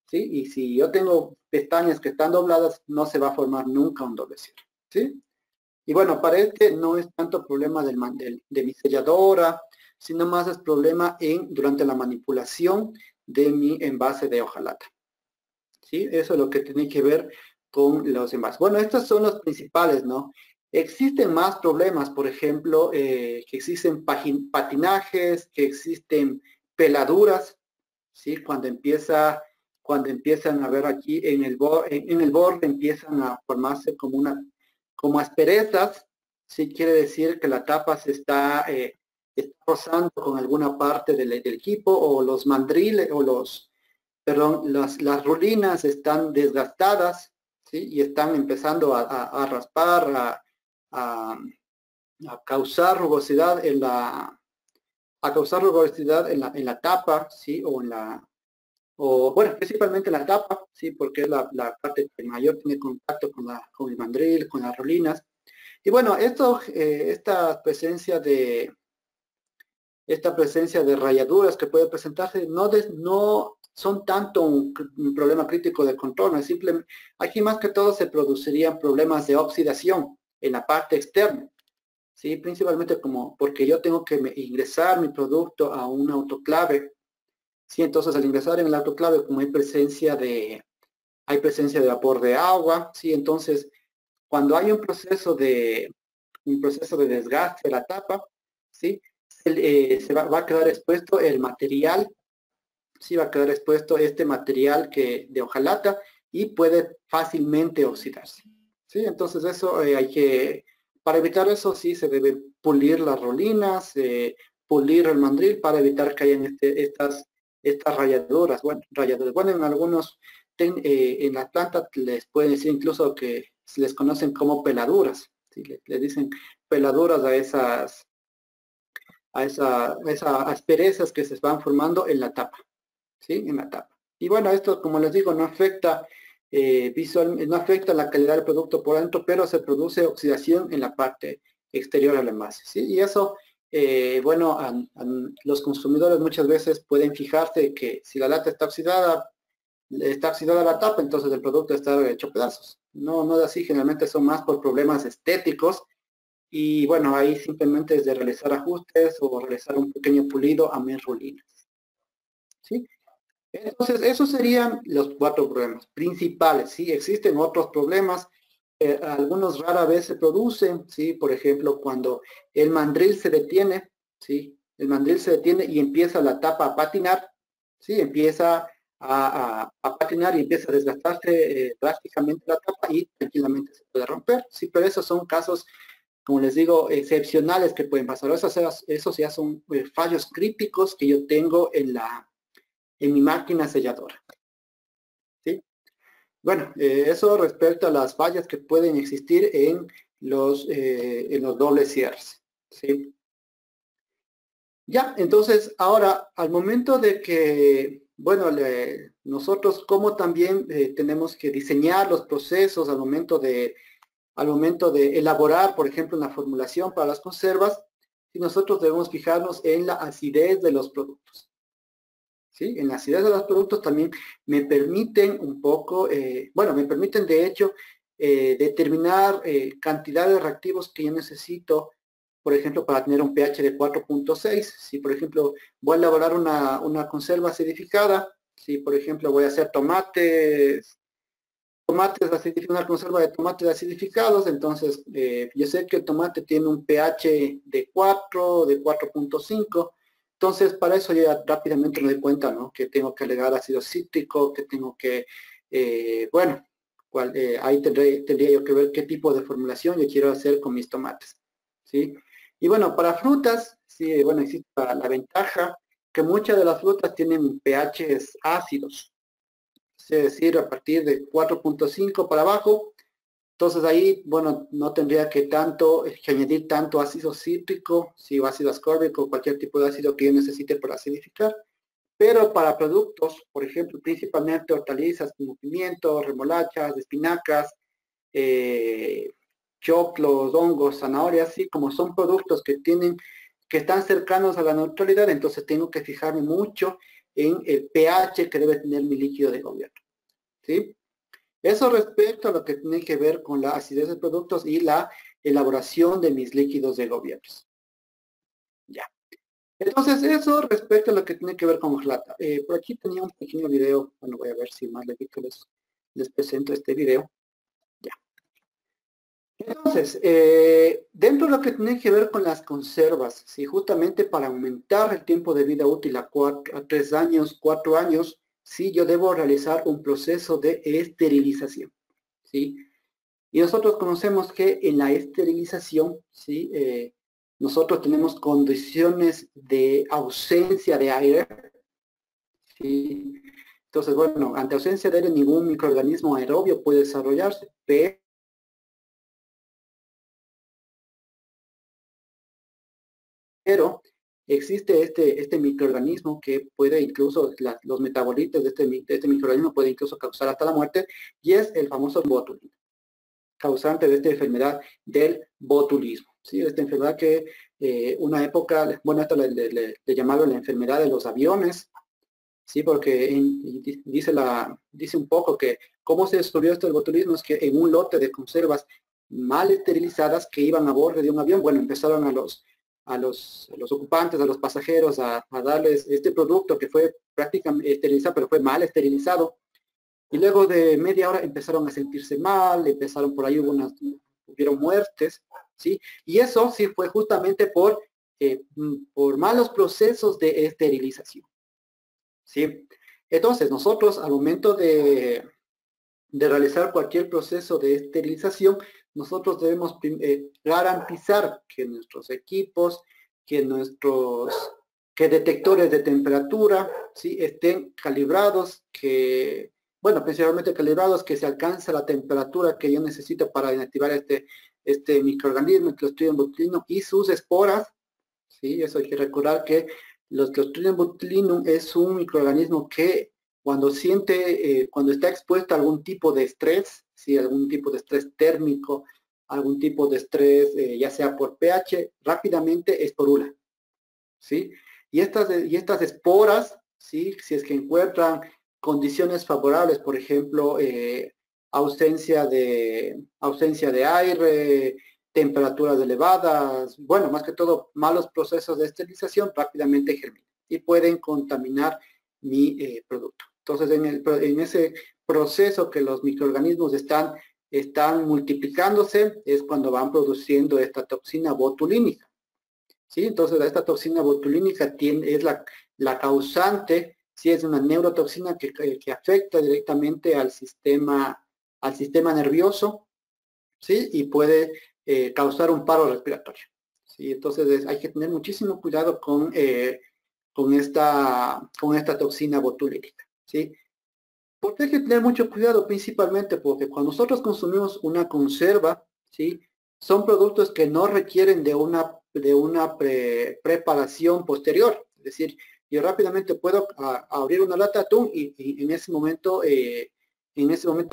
¿sí? Y si yo tengo pestañas que están dobladas, no se va a formar nunca un doble cierre, ¿sí? Y bueno, para este no es tanto problema de mi selladora, sino más es problema durante la manipulación de mi envase de hojalata, ¿sí? Eso es lo que tiene que ver con los demás. Bueno, estos son los principales, ¿no? Existen más problemas, por ejemplo, que existen patinajes, que existen peladuras, ¿sí? Cuando empiezan a ver aquí en el borde empiezan a formarse como asperezas, ¿sí? Quiere decir que la tapa se está rozando con alguna parte del equipo, o los mandriles, perdón, las rulinas están desgastadas, ¿sí? Y están empezando a raspar, a, a causar rugosidad en la tapa, ¿sí? O bueno, principalmente en la tapa, ¿sí? Porque es la parte que mayor tiene contacto con el mandril, con las rulinas. Y bueno, esta presencia de rayaduras que puede presentarse no son tanto un problema crítico de control, es simplemente, aquí más que todo se producirían problemas de oxidación en la parte externa, ¿sí? Principalmente porque yo tengo que ingresar mi producto a un autoclave, ¿sí? Entonces al ingresar en el autoclave, como hay presencia de vapor de agua, ¿sí? Entonces cuando hay un proceso de desgaste de la tapa, ¿sí? Va a quedar expuesto el material, sí, va a quedar expuesto este material de hojalata, y puede fácilmente oxidarse, ¿sí? Entonces eso para evitar eso, sí, se debe pulir las rolinas, pulir el mandril para evitar que hayan estas rayaduras. Bueno, en en las plantas les pueden decir incluso que se les conocen como peladuras, ¿sí? Le dicen peladuras a esas asperezas que se van formando en la tapa, ¿sí? En la tapa. Y bueno, esto, como les digo, no afecta no afecta la calidad del producto por dentro, pero se produce oxidación en la parte exterior del envase, ¿sí? Y eso, bueno, los consumidores muchas veces pueden fijarse que si la lata está oxidada la tapa, entonces el producto está hecho pedazos. No, no es así, generalmente son más por problemas estéticos. Y bueno, ahí simplemente es de realizar ajustes o realizar un pequeño pulido a mis rulinas, ¿sí? Entonces, esos serían los 4 problemas principales, ¿sí? Existen otros problemas, algunos rara vez se producen, ¿sí? Por ejemplo, cuando el mandril se detiene, ¿sí? El mandril se detiene y empieza la tapa a patinar, ¿sí? Empieza a patinar y empieza a desgastarse drásticamente la tapa, y tranquilamente se puede romper, ¿sí? Pero esos son casos, como les digo, excepcionales que pueden pasar. Esos ya son fallos críticos que yo tengo en mi máquina selladora, ¿sí? Bueno, eso respecto a las fallas que pueden existir en los dobles cierres, ¿sí? Ya, entonces, ahora, al momento de que, bueno, nosotros como también tenemos que diseñar los procesos al momento de elaborar, por ejemplo, una formulación para las conservas, y nosotros debemos fijarnos en la acidez de los productos, ¿sí? En la acidez de los productos también me permiten un poco, bueno, me permiten de hecho determinar cantidad de reactivos que yo necesito, por ejemplo, para tener un pH de 4.6. Si, por ejemplo, voy a elaborar una conserva acidificada, si, por ejemplo, voy a hacer una conserva de tomates acidificados, entonces yo sé que el tomate tiene un pH de 4, de 4.5, entonces para eso yo ya rápidamente me doy cuenta, ¿no? Que tengo que agregar ácido cítrico, que tengo que, bueno, ahí tendría yo que ver qué tipo de formulación yo quiero hacer con mis tomates, ¿sí? Y bueno, para frutas, sí, bueno, existe la ventaja que muchas de las frutas tienen pHs ácidos, es decir, a partir de 4.5 para abajo. Entonces ahí, bueno, no tendría que añadir tanto ácido cítrico, si o ácido ascórbico, cualquier tipo de ácido que yo necesite para acidificar. Pero para productos, por ejemplo, principalmente hortalizas como pimientos, remolachas, espinacas, choclos, hongos, zanahorias, así como son productos que están cercanos a la neutralidad, entonces tengo que fijarme mucho en el pH que debe tener mi líquido de gobierno, ¿sí? Eso respecto a lo que tiene que ver con la acidez de productos y la elaboración de mis líquidos de gobiernos. Ya. Entonces, eso respecto a lo que tiene que ver con hojalata. Por aquí tenía un pequeño video, bueno, voy a ver si más les presento este video. Entonces, dentro de lo que tiene que ver con las conservas, ¿sí? Justamente para aumentar el tiempo de vida útil a 3 años, 4 años, sí, yo debo realizar un proceso de esterilización, ¿sí? Y nosotros conocemos que en la esterilización, ¿sí? Nosotros tenemos condiciones de ausencia de aire, ¿sí? Entonces, bueno, ante ausencia de aire ningún microorganismo aerobio puede desarrollarse, pero existe este microorganismo que puede incluso, los metabolitos de este microorganismo puede incluso causar hasta la muerte, y es el famoso botulino, causante de esta enfermedad del botulismo. ¿Sí? Esta enfermedad que una época, bueno, esto le llamaron la enfermedad de los aviones, ¿sí? Porque dice un poco que cómo se descubrió esto del botulismo es que en un lote de conservas mal esterilizadas que iban a bordo de un avión, bueno, empezaron a los ocupantes, a los pasajeros, a darles este producto que fue prácticamente esterilizado, pero fue mal esterilizado. Y luego de media hora empezaron a sentirse mal, empezaron por ahí, hubieron muertes, ¿sí? Y eso sí fue justamente por malos procesos de esterilización, ¿sí? Entonces, nosotros al momento de realizar cualquier proceso de esterilización, nosotros debemos garantizar que nuestros equipos, que que detectores de temperatura, ¿sí? Estén calibrados, bueno, principalmente calibrados, que se alcance la temperatura que yo necesito para inactivar este microorganismo, el Clostridium botulinum y sus esporas, ¿sí? Eso hay que recordar que los Clostridium botulinum es un microorganismo que cuando está expuesto a algún tipo de estrés, ¿sí? Algún tipo de estrés térmico, algún tipo de estrés, ya sea por pH, rápidamente esporula, ¿sí? Y estas esporas, ¿sí? Si es que encuentran condiciones favorables, por ejemplo, ausencia de aire, temperaturas elevadas, bueno, más que todo malos procesos de esterilización, rápidamente germinan y pueden contaminar mi producto. Entonces, en ese proceso que los microorganismos están multiplicándose, es cuando van produciendo esta toxina botulínica. ¿Sí? Entonces, esta toxina botulínica es la causante, sí, es una neurotoxina que afecta directamente al sistema nervioso, ¿sí? Y puede causar un paro respiratorio, ¿sí? Entonces, hay que tener muchísimo cuidado con esta toxina botulínica, ¿sí? Porque hay que tener mucho cuidado principalmente porque cuando nosotros consumimos una conserva, ¿sí? Son productos que no requieren de una preparación posterior. Es decir, yo rápidamente puedo abrir una lata de atún y en ese momento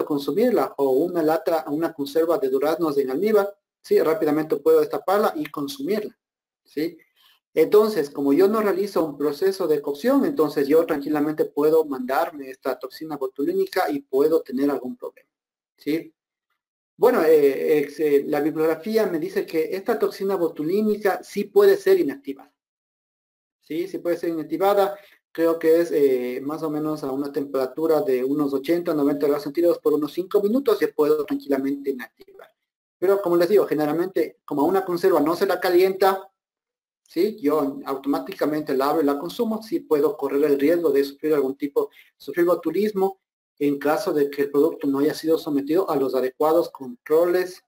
consumirla, o una conserva de duraznos en almíbar, ¿sí? Rápidamente puedo destaparla y consumirla, ¿sí? Entonces, como yo no realizo un proceso de cocción, entonces yo tranquilamente puedo mandarme esta toxina botulínica y puedo tener algún problema, ¿sí? Bueno, la bibliografía me dice que esta toxina botulínica sí puede ser inactivada, ¿sí? Sí puede ser inactivada. Creo que es más o menos a una temperatura de unos 80, 90 grados centígrados por unos 5 minutos, se puedo tranquilamente inactivar. Pero como les digo, generalmente, como a una conserva no se la calienta, ¿sí? Yo automáticamente la abro y la consumo, sí puedo correr el riesgo de sufrir botulismo en caso de que el producto no haya sido sometido a los adecuados controles,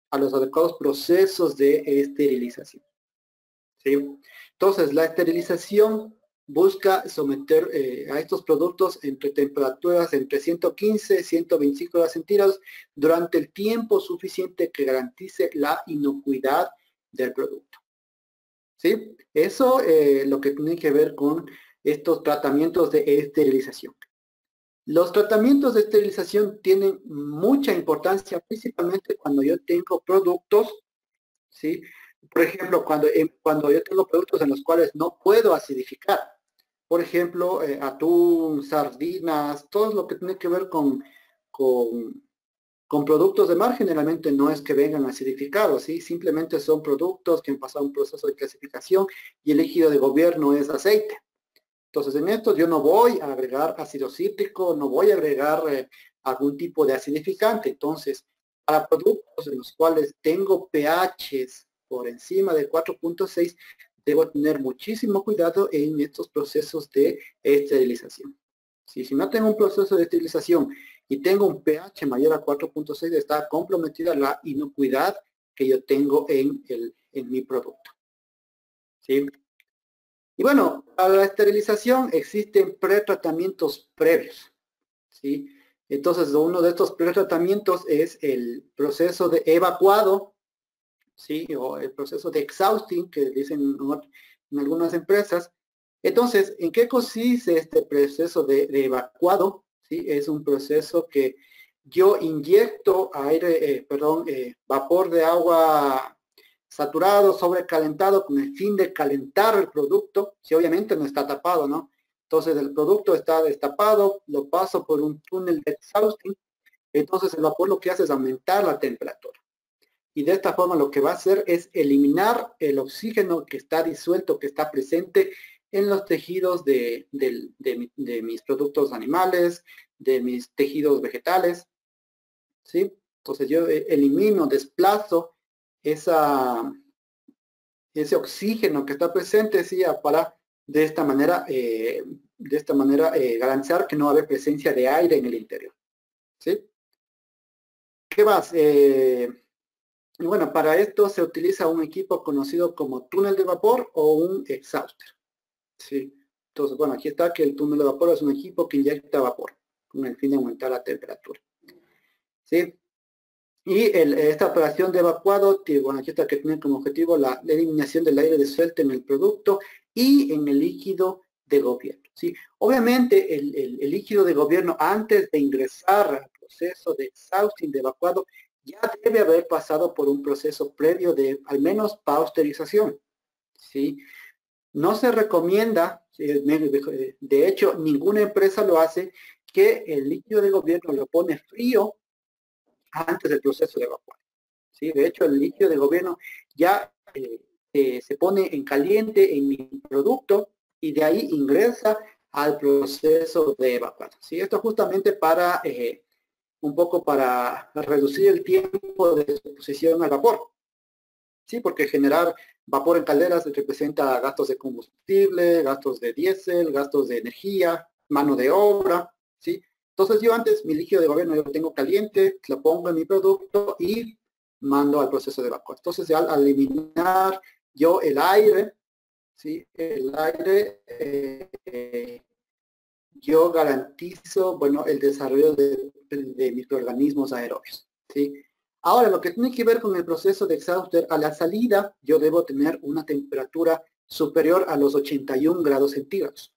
a los adecuados procesos de esterilización, ¿sí? Entonces, la esterilización busca someter a estos productos entre temperaturas entre 115 y 125 grados centígrados durante el tiempo suficiente que garantice la inocuidad del producto. ¿Sí? Eso lo que tiene que ver con estos tratamientos de esterilización. Los tratamientos de esterilización tienen mucha importancia, principalmente cuando yo tengo productos, ¿sí? Por ejemplo, cuando yo tengo productos en los cuales no puedo acidificar. Por ejemplo, atún, sardinas, todo lo que tiene que ver con con productos de mar generalmente no es que vengan acidificados, ¿sí? Simplemente son productos que han pasado un proceso de clasificación y el líquido de gobierno es aceite. Entonces en esto yo no voy a agregar ácido cítrico, no voy a agregar algún tipo de acidificante. Entonces para productos en los cuales tengo pHs por encima de 4.6, debo tener muchísimo cuidado en estos procesos de esterilización. Si no tengo un proceso de esterilización y tengo un pH mayor a 4.6, está comprometida la inocuidad que yo tengo en mi producto. ¿Sí? Y bueno, para la esterilización existen pretratamientos previos. ¿Sí? Entonces, uno de estos pretratamientos es el proceso de evacuado, ¿sí? O el proceso de exhausting, que dicen en algunas empresas. Entonces, ¿en qué consiste este proceso de evacuado? ¿Sí? Es un proceso que yo inyecto vapor de agua saturado, sobrecalentado, con el fin de calentar el producto, si obviamente no está tapado, ¿no? Entonces el producto está destapado, lo paso por un túnel de exhausting, entonces el vapor lo que hace es aumentar la temperatura. Y de esta forma lo que va a hacer es eliminar el oxígeno que está disuelto, que está presente en los tejidos de mis productos animales, de mis tejidos vegetales, ¿sí? Entonces yo elimino, desplazo ese oxígeno que está presente, ¿sí? Para de esta manera garantizar que no va a haber presencia de aire en el interior, ¿sí? ¿Qué más? Bueno, para esto se utiliza un equipo conocido como túnel de vapor o un exhauster, ¿sí? Entonces, bueno, aquí está que el túnel de vapor es un equipo que inyecta vapor con el fin de aumentar la temperatura, ¿sí? Y esta operación de evacuado, bueno, aquí está que tiene como objetivo la eliminación del aire disuelto en el producto y en el líquido de gobierno, ¿sí? Obviamente, el líquido de gobierno, antes de ingresar al proceso de exhausting, de evacuado, ya debe haber pasado por un proceso previo de, al menos, pasteurización, ¿sí? No se recomienda, de hecho, ninguna empresa lo hace, que el líquido de gobierno lo pone frío antes del proceso de evacuado, ¿sí? De hecho, el líquido de gobierno ya se pone en caliente en mi producto y de ahí ingresa al proceso de evacuado, ¿sí? Esto justamente para un poco para reducir el tiempo de exposición al vapor, ¿sí? Porque generar vapor en calderas representa gastos de combustible, gastos de diésel, gastos de energía, mano de obra, ¿sí? Entonces yo antes mi líquido de gobierno yo lo tengo caliente, lo pongo en mi producto y mando al proceso de evacuación. Entonces al eliminar yo el aire, ¿sí? El aire, yo garantizo, bueno, el desarrollo de microorganismos aerobios, ¿sí? Ahora, lo que tiene que ver con el proceso de exhauster, a la salida yo debo tener una temperatura superior a los 81 grados centígrados.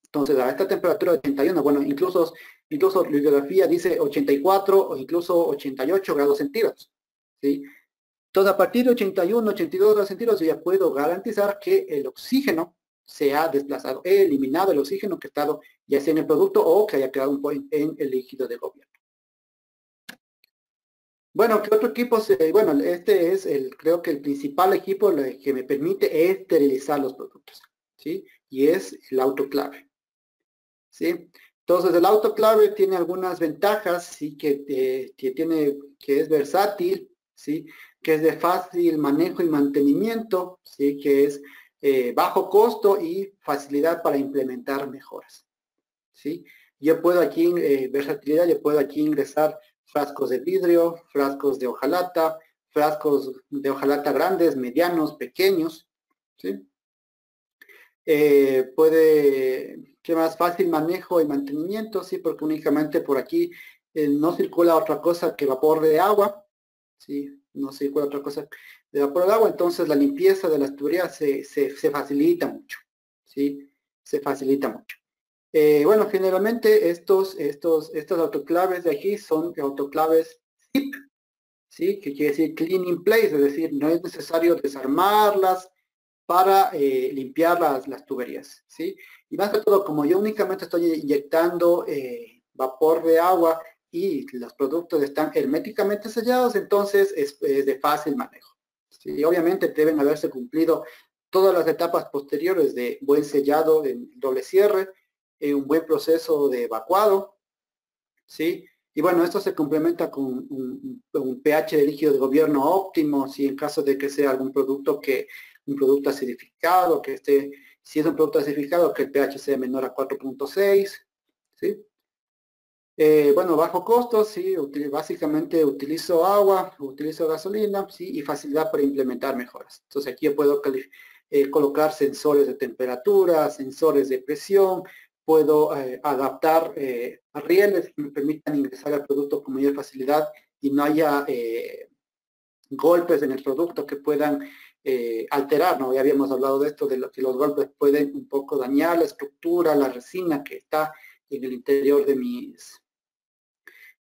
Entonces, a esta temperatura de 81, bueno, incluso la bibliografía dice 84 o incluso 88 grados centígrados, ¿sí? Entonces, a partir de 81, 82 grados centígrados, yo ya puedo garantizar que el oxígeno se ha desplazado, he eliminado el oxígeno que ha estado ya sea en el producto o que haya quedado en el líquido de gobierno. Bueno, ¿qué otro equipo? Bueno, este es creo que el principal equipo que me permite esterilizar los productos, ¿sí? Y es el autoclave, ¿sí? Entonces, el autoclave tiene algunas ventajas, ¿sí? Que es versátil, ¿sí? Que es de fácil manejo y mantenimiento, ¿sí? Que es bajo costo y facilidad para implementar mejoras, ¿sí? Yo puedo aquí, versatilidad, yo puedo aquí ingresar frascos de vidrio, frascos de hojalata, frascos de hojalata grandes, medianos, pequeños, ¿sí? ¿Qué más? Fácil manejo y mantenimiento, sí, porque únicamente por aquí no circula otra cosa que vapor de agua, sí, no circula otra cosa de vapor de agua, entonces la limpieza de las tuberías se facilita mucho, sí, se facilita mucho. Bueno, generalmente estos autoclaves de aquí son autoclaves ZIP, ¿sí? Que quiere decir clean in place, es decir, no es necesario desarmarlas para limpiar las tuberías, ¿sí? Y más que todo, como yo únicamente estoy inyectando vapor de agua y los productos están herméticamente sellados, entonces es de fácil manejo, ¿sí? Obviamente deben haberse cumplido todas las etapas posteriores de buen sellado en doble cierre, un buen proceso de evacuado, ¿sí? Y bueno, esto se complementa con un pH de líquido de gobierno óptimo, si en caso de que sea algún producto un producto acidificado, si es un producto acidificado, que el pH sea menor a 4.6, ¿sí? Bueno, bajo costo, sí, básicamente utilizo agua, utilizo gasolina, sí, y facilidad para implementar mejoras. Entonces aquí yo puedo colocar sensores de temperatura, sensores de presión, puedo adaptar rieles que me permitan ingresar al producto con mayor facilidad y no haya golpes en el producto que puedan alterar, ¿no? Ya habíamos hablado de esto, de lo que los golpes pueden un poco dañar la estructura, la resina que está en el interior de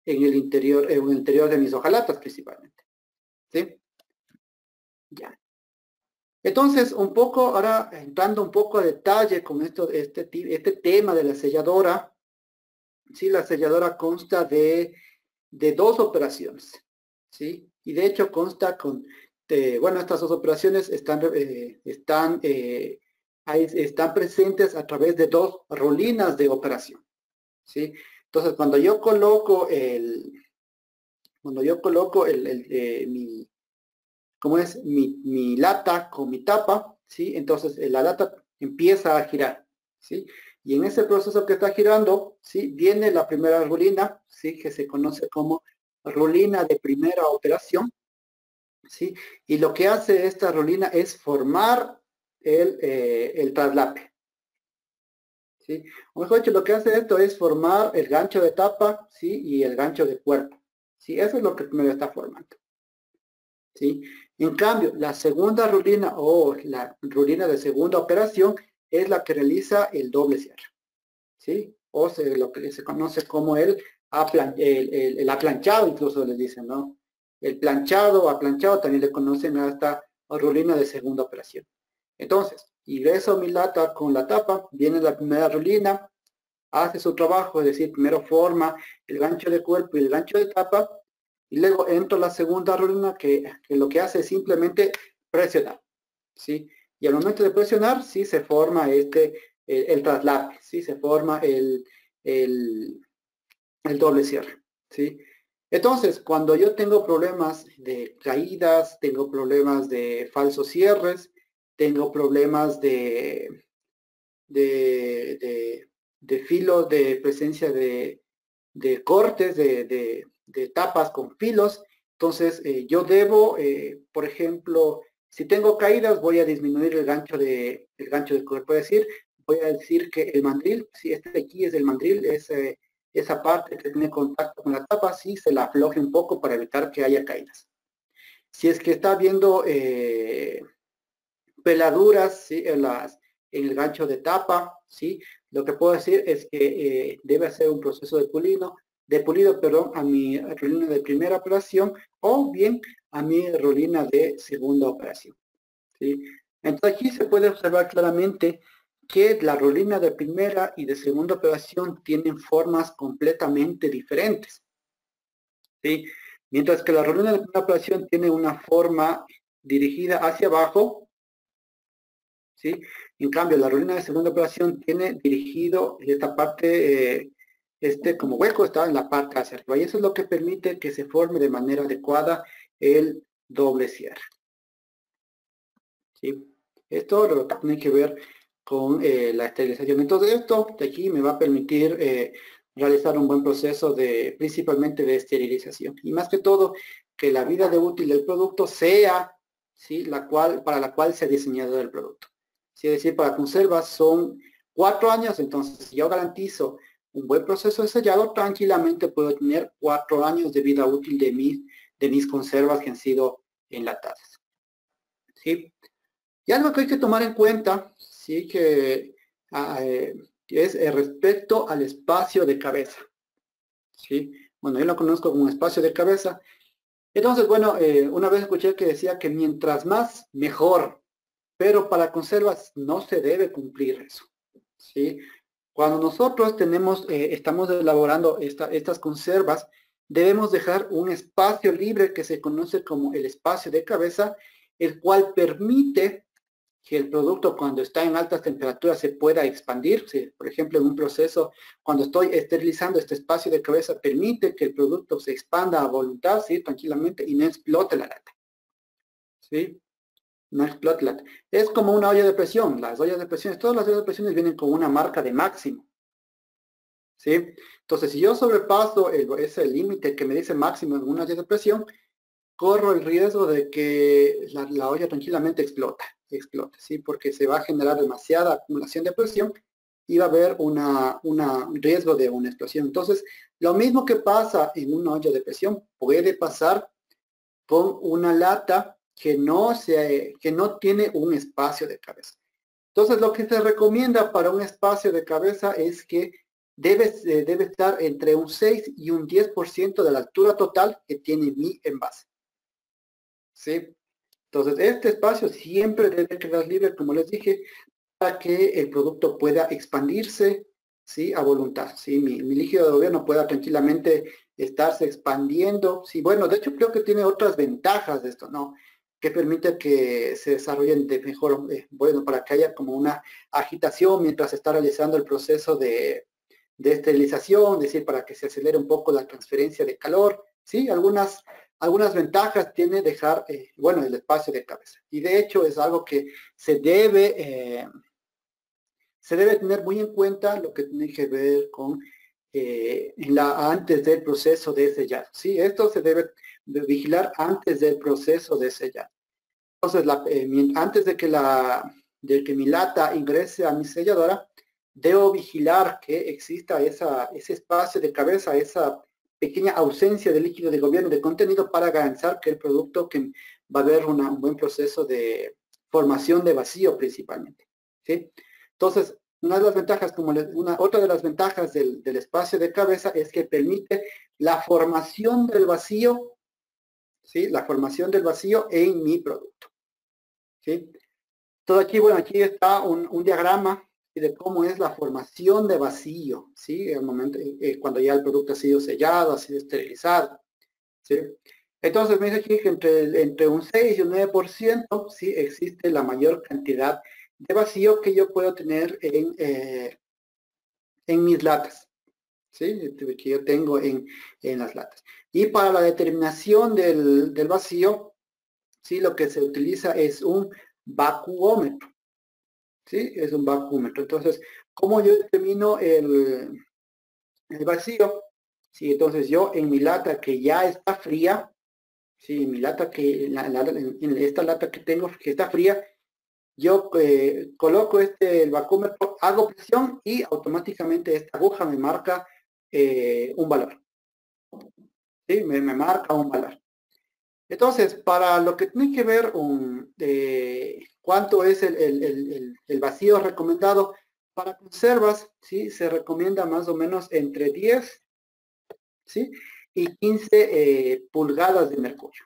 en el interior de mis hojalatas principalmente, ¿sí? Ya. Entonces, un poco, ahora entrando un poco a detalle con este tema de la selladora, ¿sí? La selladora consta de dos operaciones, ¿sí? Y de hecho consta bueno, estas dos operaciones están presentes a través de dos rolinas de operación, ¿sí? Entonces, cuando yo coloco mi lata con mi tapa, ¿sí? Entonces la lata empieza a girar, ¿sí? Y en ese proceso que está girando, ¿sí? Viene la primera rulina, ¿sí? Que se conoce como rulina de primera operación, ¿sí? Y lo que hace esta rulina es formar el traslape, ¿sí? O mejor dicho, lo que hace esto es formar el gancho de tapa, ¿sí? Y el gancho de cuerpo, ¿sí? Eso es lo que primero está formando, ¿sí? En cambio, la segunda rulina o la rulina de segunda operación es la que realiza el doble cierre, ¿sí? O lo que se conoce como el aplanchado, incluso les dicen, ¿no? El planchado o aplanchado también le conocen a esta rulina de segunda operación. Entonces, ingreso mi lata con la tapa, viene la primera rulina, hace su trabajo, es decir, primero forma el gancho de cuerpo y el gancho de tapa, y luego entro a la segunda rulina que lo que hace es simplemente presionar, ¿sí? Y al momento de presionar, sí se forma el traslape, sí se forma el doble cierre, ¿sí? Entonces, cuando yo tengo problemas de caídas, tengo problemas de falsos cierres, tengo problemas de, de, de filos, de presencia de cortes, de tapas con filos. Entonces, yo debo, por ejemplo, si tengo caídas, voy a disminuir el gancho de cuerpo. Es decir, voy a decir que el mandril, si este de aquí es el mandril, esa parte que tiene contacto con la tapa, sí se la afloje un poco para evitar que haya caídas. Si es que está viendo peladuras, ¿sí? En el gancho de tapa, ¿sí? Lo que puedo decir es que debe hacer un proceso de pulido, perdón, a mi rulina de primera operación o bien a mi rulina de segunda operación, ¿sí? Entonces aquí se puede observar claramente que la rulina de primera y de segunda operación tienen formas completamente diferentes, ¿sí? Mientras que la rulina de primera operación tiene una forma dirigida hacia abajo, ¿sí? En cambio, la rulina de segunda operación tiene dirigido esta parte, como hueco está en la parte hacia arriba, y eso es lo que permite que se forme de manera adecuada el doble cierre, ¿sí? Esto lo que tiene que ver con la esterilización. Entonces, esto de aquí me va a permitir realizar un buen proceso principalmente de esterilización. Y más que todo, que la vida de útil del producto sea, ¿sí? Para la cual se ha diseñado el producto. Es decir, para conservas son 4 años, entonces si yo garantizo un buen proceso de sellado, tranquilamente puedo tener 4 años de vida útil de mis conservas que han sido enlatadas, ¿sí? Y algo que hay que tomar en cuenta, sí, es respecto al espacio de cabeza, ¿sí? Bueno, yo lo conozco como espacio de cabeza. Entonces, bueno, una vez escuché que decía que mientras más, mejor, pero para conservas no se debe cumplir eso, ¿sí? Cuando nosotros estamos elaborando estas conservas, debemos dejar un espacio libre que se conoce como el espacio de cabeza, el cual permite que el producto cuando está en altas temperaturas se pueda expandir. ¿Sí? Por ejemplo, en un proceso, cuando estoy esterilizando este espacio de cabeza, permite que el producto se expanda a voluntad, ¿sí? Tranquilamente, y no explote la lata. ¿Sí? No explote la lata. Es como una olla de presión. Las ollas de presión, todas las ollas de presión vienen con una marca de máximo. ¿Sí? Entonces, si yo sobrepaso ese límite que me dice máximo en una olla de presión, corro el riesgo de que la olla tranquilamente explote, ¿sí? Porque se va a generar demasiada acumulación de presión y va a haber un riesgo de una explosión. Entonces, lo mismo que pasa en una olla de presión puede pasar con una lata que no tiene un espacio de cabeza. Entonces, lo que se recomienda para un espacio de cabeza es que debe estar entre un 6 y un 10% de la altura total que tiene mi envase. ¿Sí? Entonces, este espacio siempre debe quedar libre, como les dije, para que el producto pueda expandirse, ¿sí? A voluntad, ¿sí? Mi líquido de gobierno pueda tranquilamente estarse expandiendo. Sí, bueno, de hecho creo que tiene otras ventajas de esto, ¿no? Que permite que se desarrollen de mejor, bueno, para que haya como una agitación mientras se está realizando el proceso de esterilización, es decir, para que se acelere un poco la transferencia de calor, ¿sí? Algunas ventajas tiene dejar, bueno, el espacio de cabeza. Y de hecho es algo que se debe tener muy en cuenta, lo que tiene que ver con antes del proceso de sellado. ¿Sí? Esto se debe vigilar antes del proceso de sellado. Entonces, antes de que mi lata ingrese a mi selladora, debo vigilar que exista ese espacio de cabeza, esa pequeña ausencia de líquido de gobierno de contenido para garantizar que el producto que va a haber un buen proceso de formación de vacío principalmente. ¿Sí? Entonces, otra de las ventajas del espacio de cabeza es que permite la formación del vacío, ¿sí? La formación del vacío en mi producto. ¿Sí? Todo aquí, bueno, aquí está un diagrama de cómo es la formación de vacío, ¿sí? El momento, cuando ya el producto ha sido sellado, ha sido esterilizado, ¿sí? Entonces me dice aquí que entre un 6 y un 9%, ¿sí? Existe la mayor cantidad de vacío que yo puedo tener en mis latas, ¿sí? Que yo tengo en las latas. Y para la determinación del vacío, ¿sí? Lo que se utiliza es un vacuómetro. ¿Sí? Es un vacuómetro. Entonces, ¿cómo yo determino el vacío? Sí, entonces yo en mi lata que ya está fría, sí, mi lata en esta lata que tengo que está fría, yo coloco el vacuómetro, hago presión y automáticamente esta aguja me marca un valor. ¿Sí? Me marca un valor. Entonces, para lo que tiene que ver cuánto es el vacío recomendado para conservas, ¿sí? Se recomienda más o menos entre 10, ¿sí? Y 15 pulgadas de mercurio,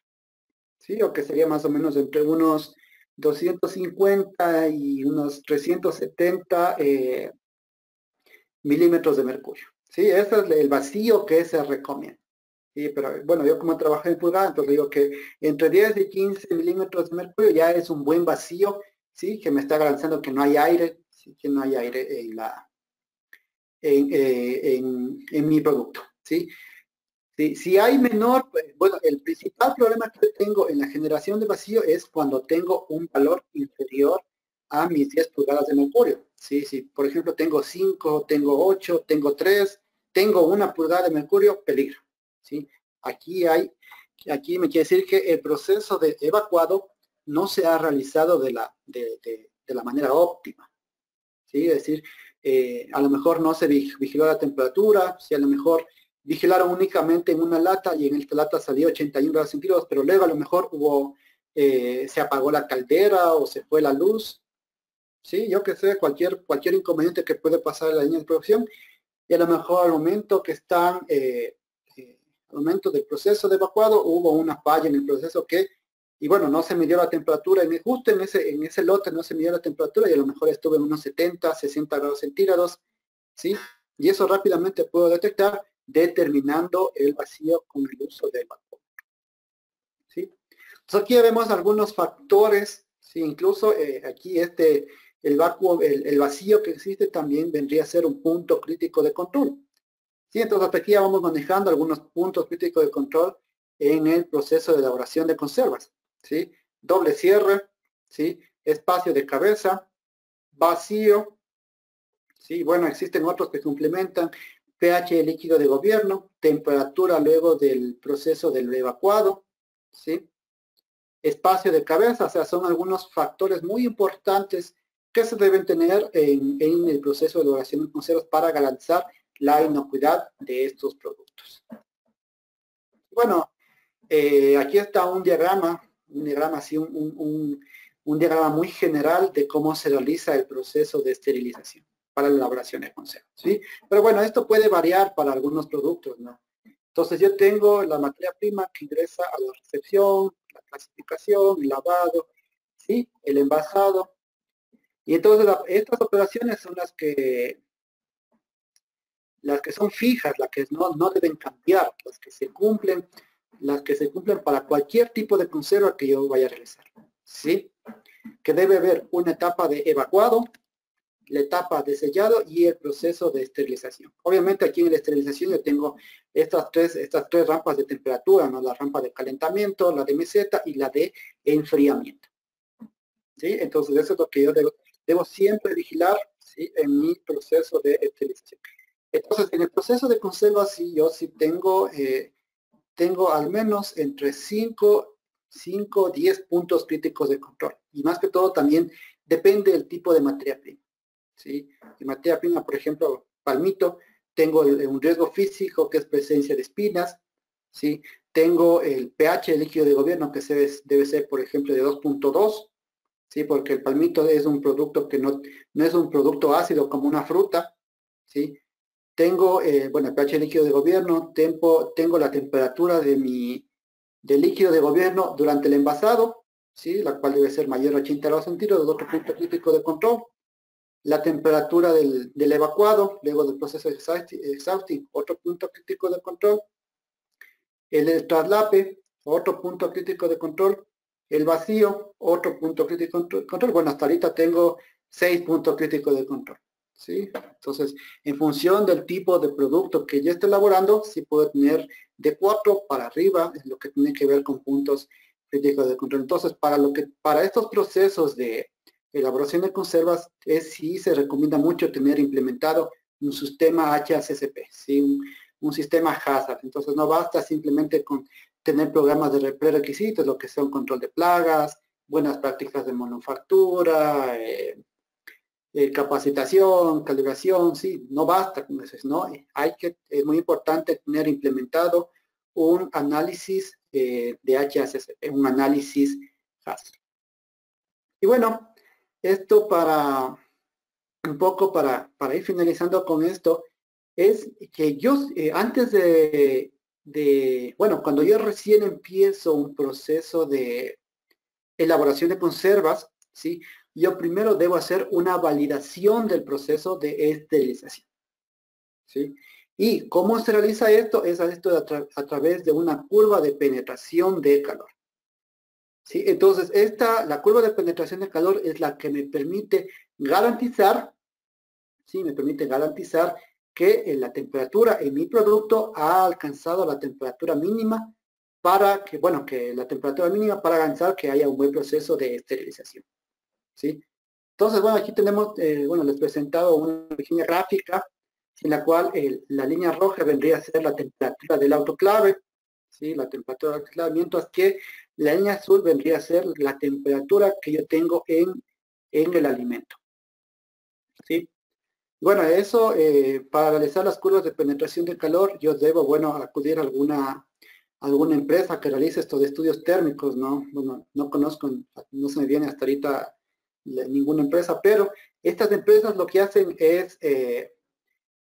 ¿sí? O que sería más o menos entre unos 250 y unos 370 milímetros de mercurio, ¿sí? Ese es el vacío que se recomienda. Sí, pero bueno, yo como trabajé en pulgada, entonces digo que entre 10 y 15 milímetros de mercurio ya es un buen vacío, ¿sí? Que me está garantizando que no hay aire, ¿sí? Que no hay aire en mi producto, ¿sí? Si hay menor, pues, bueno, el principal problema que tengo en la generación de vacío es cuando tengo un valor inferior a mis 10 pulgadas de mercurio, ¿sí? Si, por ejemplo, tengo 5, tengo 8, tengo 3, tengo 1 pulgada de mercurio, peligro, ¿sí? Aquí me quiere decir que el proceso de evacuado no se ha realizado de la manera óptima, ¿sí? Es decir, a lo mejor no se vigiló la temperatura, si a lo mejor vigilaron únicamente en una lata y en esta lata salió 81 grados centígrados, pero luego a lo mejor se apagó la caldera o se fue la luz, ¿sí? Yo que sé, cualquier inconveniente que puede pasar en la línea de producción, y a lo mejor al momento al momento del proceso de evacuado hubo una falla en el proceso y bueno, no se midió la temperatura, justo en ese lote no se midió la temperatura y a lo mejor estuve en unos 70, 60 grados centígrados, ¿sí? Y eso rápidamente puedo detectar determinando el vacío con el uso del vacuómetro, ¿sí? Entonces aquí vemos algunos factores, Sí, incluso aquí el vacuo, el vacío que existe también vendría a ser un punto crítico de control. Sí, entonces hasta aquí ya vamos manejando algunos puntos críticos de control en el proceso de elaboración de conservas. ¿Sí? Doble cierre, ¿sí? Espacio de cabeza, vacío, ¿sí? Bueno, existen otros que complementan pH líquido de gobierno, temperatura luego del proceso del evacuado, ¿sí? Espacio de cabeza, o sea, son algunos factores muy importantes que se deben tener en el proceso de elaboración de conservas para garantizar la inocuidad de estos productos. Bueno, aquí está un diagrama así, un diagrama muy general de cómo se realiza el proceso de esterilización para la elaboración de conservas, ¿sí? Pero bueno, esto puede variar para algunos productos, ¿no? Entonces yo tengo la materia prima que ingresa a la recepción, la clasificación, el lavado, ¿sí? El envasado. Y entonces estas operaciones son las que son fijas, las que no deben cambiar, las que se cumplen para cualquier tipo de conserva que yo vaya a realizar, ¿sí? Que debe haber una etapa de evacuado, la etapa de sellado y el proceso de esterilización. Obviamente aquí en la esterilización yo tengo estas tres rampas de temperatura, ¿no? La rampa de calentamiento, la de meseta y la de enfriamiento, ¿sí? Entonces eso es lo que yo debo siempre vigilar, ¿sí? En mi proceso de esterilización. Entonces, en el proceso de conserva, sí, yo sí tengo al menos entre 5 o 10 puntos críticos de control. Y más que todo también depende del tipo de materia prima, ¿sí? De materia prima, por ejemplo, palmito, tengo un riesgo físico que es presencia de espinas, ¿sí? Tengo el pH líquido de gobierno que debe ser, por ejemplo, de 2.2, ¿sí? Porque el palmito es un producto que no es un producto ácido como una fruta, ¿sí? Tengo, bueno, el pH líquido de gobierno, tengo la temperatura del líquido de gobierno durante el envasado, ¿sí? La cual debe ser mayor a 80 grados centígrados, otro punto crítico de control. La temperatura del evacuado, luego del proceso de exhausting, otro punto crítico de control. El traslape, otro punto crítico de control. El vacío, otro punto crítico de control. Bueno, hasta ahorita tengo 6 puntos críticos de control, ¿sí? Entonces, en función del tipo de producto que yo esté elaborando, sí puedo tener de 4 para arriba, es lo que tiene que ver con puntos críticos de control. Entonces, para estos procesos de elaboración de conservas, sí se recomienda mucho tener implementado un sistema HACCP, ¿sí? Un sistema HACCP. Entonces, no basta simplemente con tener programas de prerequisitos, lo que son control de plagas, buenas prácticas de manufactura, capacitación, calibración, sí, no basta con eso, ¿no? Es muy importante tener implementado un análisis de HACCP, un análisis HACCP. Y bueno, esto un poco para ir finalizando con esto, es que yo antes bueno, cuando yo recién empiezo un proceso de elaboración de conservas, ¿sí? Yo primero debo hacer una validación del proceso de esterilización, ¿sí? ¿Y cómo se realiza esto? Es esto a través de una curva de penetración de calor, ¿sí? Entonces, la curva de penetración de calor es la que me permite garantizar, ¿sí? Me permite garantizar que la temperatura en mi producto ha alcanzado la temperatura mínima que la temperatura mínima para garantizar que haya un buen proceso de esterilización, ¿sí? Entonces, bueno, aquí tenemos, bueno, les he presentado una pequeña gráfica en la cual la línea roja vendría a ser la temperatura del autoclave, ¿sí? La temperatura del autoclave, mientras que la línea azul vendría a ser la temperatura que yo tengo en el alimento, ¿sí? Bueno, eso, para realizar las curvas de penetración de calor, yo debo, bueno, acudir a alguna empresa que realice estos estudios térmicos, ¿no? Bueno, no conozco, no se me viene hasta ahorita ninguna empresa, pero estas empresas lo que hacen es,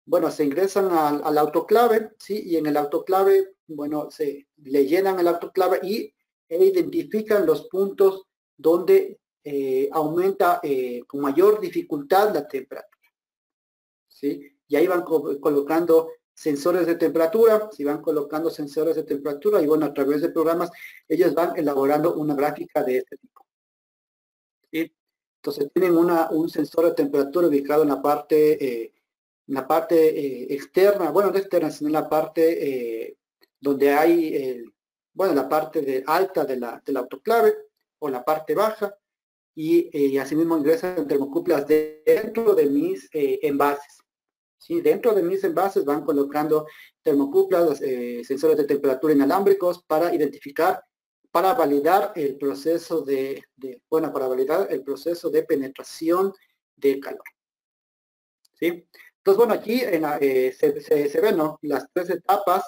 bueno, se ingresan al autoclave, ¿sí? Y en el autoclave, bueno, le llenan el autoclave e identifican los puntos donde aumenta con mayor dificultad la temperatura, ¿sí? Y ahí van colocando sensores de temperatura, si van colocando sensores de temperatura y bueno, a través de programas, ellos van elaborando una gráfica de este tipo. Entonces tienen un sensor de temperatura ubicado en la parte externa, bueno, no externa, sino en la parte donde hay, bueno, la parte alta de la autoclave o la parte baja, y asimismo ingresan termocuplas dentro de mis envases. ¿Sí? Dentro de mis envases van colocando termocuplas, sensores de temperatura inalámbricos para identificar, para validar el proceso para validar el proceso de penetración de calor. ¿Sí? Entonces, bueno, aquí se ven, ¿no?, las 3 etapas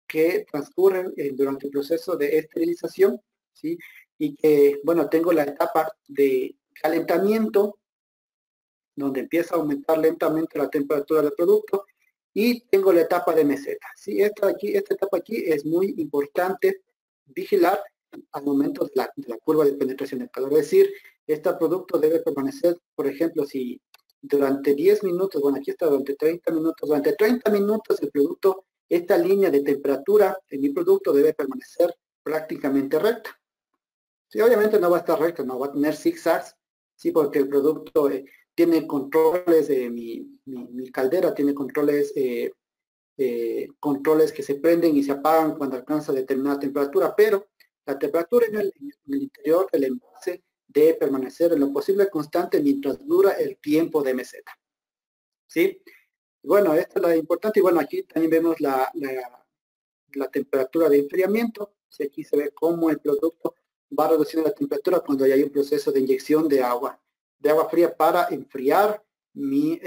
que transcurren durante el proceso de esterilización, ¿sí? Y que, bueno, tengo la etapa de calentamiento, donde empieza a aumentar lentamente la temperatura del producto, y tengo la etapa de meseta. ¿Sí? Esta etapa aquí es muy importante vigilar al momento de la curva de penetración de calor. Es decir, este producto debe permanecer, por ejemplo, si durante 10 minutos, bueno, aquí está durante 30 minutos el producto, esta línea de temperatura en mi producto debe permanecer prácticamente recta. Sí, obviamente no va a estar recta, no va a tener zigzags, sí, porque el producto tiene controles, mi caldera tiene controles, controles que se prenden y se apagan cuando alcanza determinada temperatura, pero la temperatura en el interior del envase debe permanecer en lo posible constante mientras dura el tiempo de meseta. ¿Sí? Bueno, esto es lo importante, y bueno, aquí también vemos la temperatura de enfriamiento. ¿Sí? Aquí se ve cómo el producto va reduciendo la temperatura cuando ya hay un proceso de inyección de agua fría para enfriar mi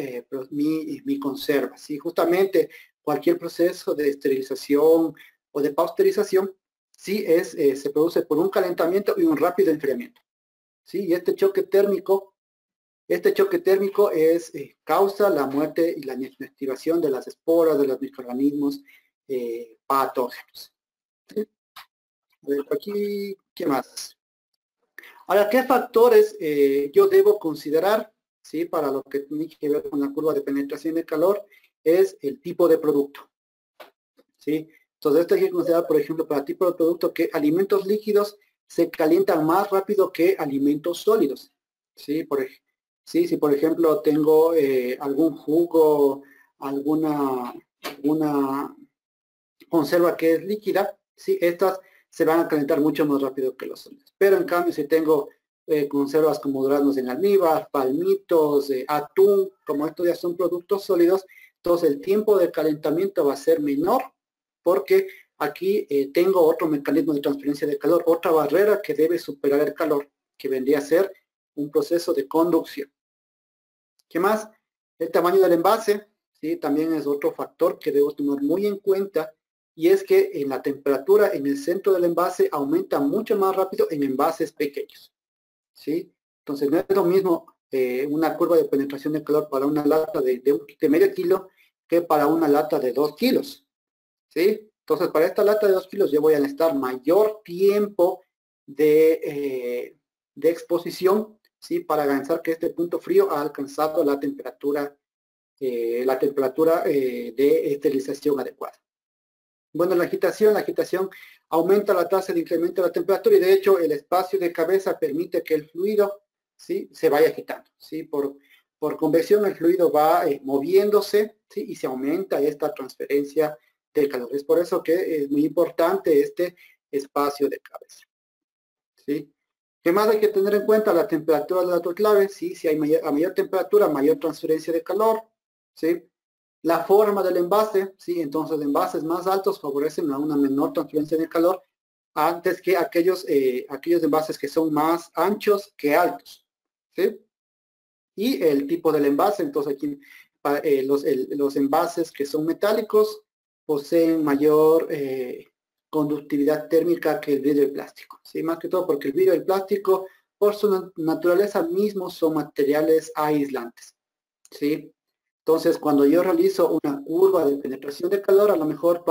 conserva. ¿Sí? Justamente cualquier proceso de esterilización o de pasteurización sí se produce por un calentamiento y un rápido enfriamiento. ¿Sí? Y este choque térmico causa la muerte y la inactivación de las esporas, de los microorganismos patógenos. ¿Sí? A ver, aquí, ¿qué más? Ahora, ¿qué factores yo debo considerar, ¿sí?, para lo que tiene que ver con la curva de penetración de calor? Es el tipo de producto. ¿Sí? Entonces, esto hay que considerar, por ejemplo, para tipo de producto, que alimentos líquidos se calientan más rápido que alimentos sólidos. ¿Sí? Si por ejemplo tengo algún jugo, alguna conserva que es líquida, ¿sí?, estas se van a calentar mucho más rápido que los sólidos. Pero en cambio, si tengo conservas como duraznos en almíbar, palmitos, atún, como estos ya son productos sólidos, entonces el tiempo de calentamiento va a ser menor, porque aquí tengo otro mecanismo de transferencia de calor, otra barrera que debe superar el calor, que vendría a ser un proceso de conducción. ¿Qué más? El tamaño del envase, ¿sí?, también es otro factor que debo tener muy en cuenta, y es que en la temperatura en el centro del envase aumenta mucho más rápido en envases pequeños. ¿Sí? Entonces no es lo mismo una curva de penetración de calor para una lata de medio kilo que para una lata de 2 kilos. ¿Sí? Entonces para esta lata de 2 kilos yo voy a necesitar mayor tiempo de exposición, ¿sí?, para garantizar que este punto frío ha alcanzado la temperatura de esterilización adecuada. Bueno, la agitación aumenta la tasa de incremento de la temperatura, y de hecho el espacio de cabeza permite que el fluido, ¿sí?, se vaya agitando. ¿Sí? Por convección el fluido va moviéndose, ¿sí?, y se aumenta esta transferencia del calor. Es por eso que es muy importante este espacio de cabeza. ¿Sí? ¿Qué más hay que tener en cuenta? La temperatura de la autoclave. ¿Sí? Si hay a mayor temperatura, mayor transferencia de calor. ¿Sí? La forma del envase, ¿sí? Entonces envases más altos favorecen a una menor transferencia de calor antes que aquellos envases que son más anchos que altos. ¿Sí? Y el tipo del envase, entonces aquí los envases que son metálicos poseen mayor conductividad térmica que el vidrio y plástico. ¿Sí? Más que todo porque el vidrio y el plástico, por su naturaleza mismo, son materiales aislantes. ¿Sí? Entonces, cuando yo realizo una curva de penetración de calor, a lo mejor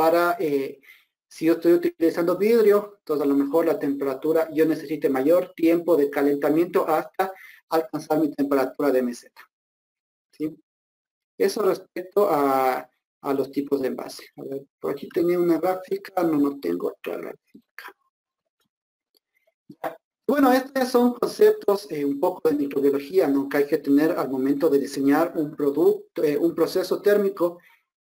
si yo estoy utilizando vidrio, entonces a lo mejor la temperatura, yo necesite mayor tiempo de calentamiento hasta alcanzar mi temperatura de meseta. ¿Sí? Eso respecto a los tipos de envase. A ver, por aquí tenía una gráfica, no tengo otra gráfica. Bueno, estos son conceptos un poco de microbiología, ¿no? Que hay que tener al momento de diseñar un producto, un proceso térmico,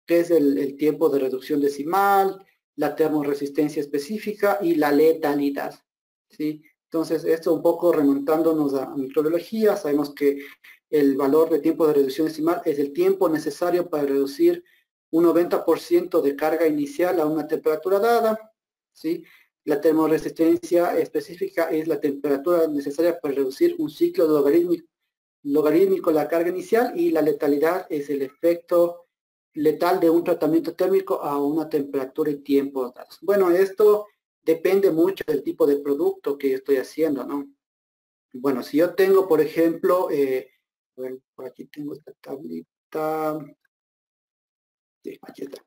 que es el tiempo de reducción decimal, la termoresistencia específica y la letalidad, ¿sí? Entonces, esto un poco remontándonos a microbiología, sabemos que el valor de tiempo de reducción decimal es el tiempo necesario para reducir un 90% de carga inicial a una temperatura dada, ¿sí? La termoresistencia específica es la temperatura necesaria para reducir un ciclo logarítmico de la carga inicial, y la letalidad es el efecto letal de un tratamiento térmico a una temperatura y tiempo dados. Bueno, esto depende mucho del tipo de producto que estoy haciendo, ¿no? Bueno, si yo tengo, por ejemplo, bueno, por aquí tengo esta tablita. Sí, aquí está.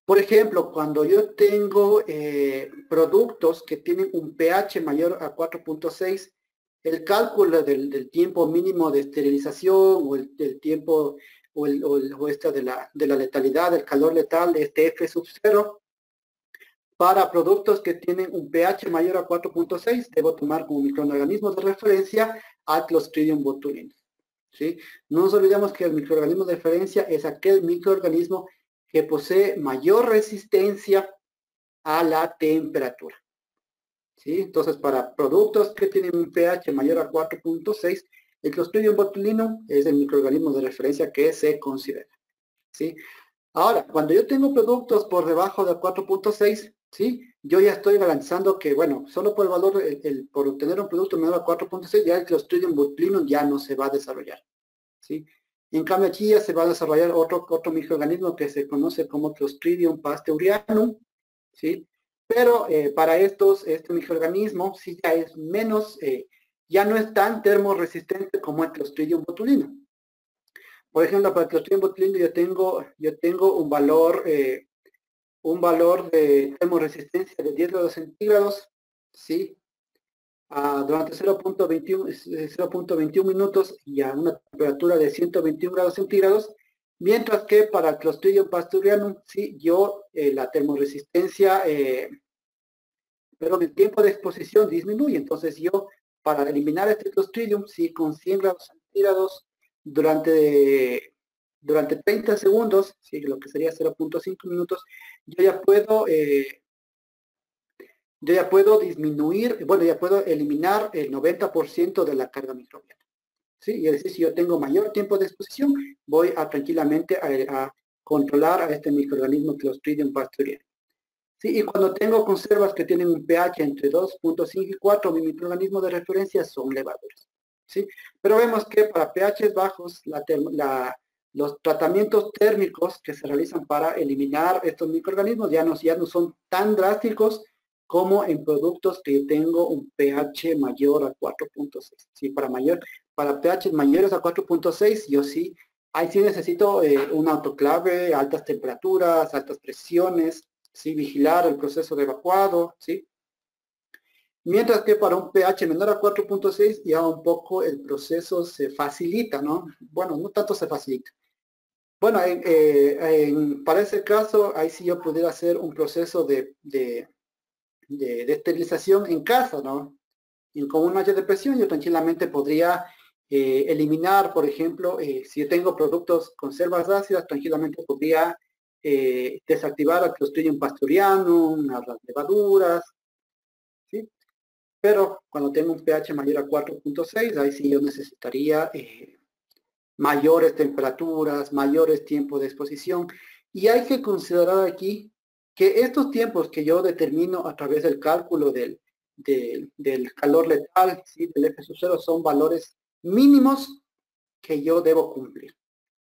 Por ejemplo, cuando yo tengo productos que tienen un pH mayor a 4.6, el cálculo del tiempo mínimo de esterilización o el tiempo o esta de la letalidad, del calor letal, de este F sub 0, para productos que tienen un pH mayor a 4.6, debo tomar como microorganismos de referencia a Clostridium botulinum. ¿Sí? No nos olvidemos que el microorganismo de referencia es aquel microorganismo que posee mayor resistencia a la temperatura. ¿Sí? Entonces, para productos que tienen un pH mayor a 4.6, el Clostridium botulinum es el microorganismo de referencia que se considera. ¿Sí? Ahora, cuando yo tengo productos por debajo de 4.6, ¿sí? Yo ya estoy garantizando que, bueno, solo por el valor, por obtener un producto menor a 4.6, ya el Clostridium botulinum ya no se va a desarrollar. ¿Sí? En cambio, aquí ya se va a desarrollar otro microorganismo que se conoce como Clostridium pasteurianum, ¿sí? Pero para este microorganismo sí ya es menos, ya no es tan termoresistente como el Clostridium botulinum. Por ejemplo, para el Clostridium botulinum yo tengo un valor de termoresistencia de 10 grados centígrados, ¿sí? Durante 0.21 minutos y a una temperatura de 121 grados centígrados, mientras que para el Clostridium pasteurianum, sí, la termoresistencia, pero el tiempo de exposición disminuye. Entonces yo, para eliminar este Clostridium, sí, con 100 grados centígrados durante 30 segundos, sí, lo que sería 0.5 minutos, yo ya puedo disminuir, bueno, ya puedo eliminar el 90% de la carga microbiana. ¿Sí? Y es decir, si yo tengo mayor tiempo de exposición, voy a tranquilamente a controlar a este microorganismo Clostridium pasteurianum. ¿Sí? Y cuando tengo conservas que tienen un pH entre 2.5 y 4, mi microorganismo de referencia son levaduras. ¿Sí? Pero vemos que para pHs bajos, los tratamientos térmicos que se realizan para eliminar estos microorganismos ya no son tan drásticos como en productos que tengo un pH mayor a 4.6. ¿Sí? Para pH mayores a 4.6, yo sí, ahí sí necesito un autoclave, altas temperaturas, altas presiones, ¿sí? Vigilar el proceso de evacuado, ¿sí? Mientras que para un pH menor a 4.6 ya un poco el proceso se facilita, ¿no? Bueno, no tanto se facilita. Bueno, para ese caso, ahí sí yo pudiera hacer un proceso de esterilización en casa, ¿no? Y con un malla de presión yo tranquilamente podría eliminar, por ejemplo, si yo tengo productos conservas ácidas, tranquilamente podría desactivar a Clostridium pasteurianum, a las levaduras, ¿sí? Pero cuando tengo un pH mayor a 4.6, ahí sí yo necesitaría mayores temperaturas, mayores tiempos de exposición. Y hay que considerar aquí que estos tiempos que yo determino a través del cálculo del calor letal, ¿sí? Del F sub 0, son valores mínimos que yo debo cumplir,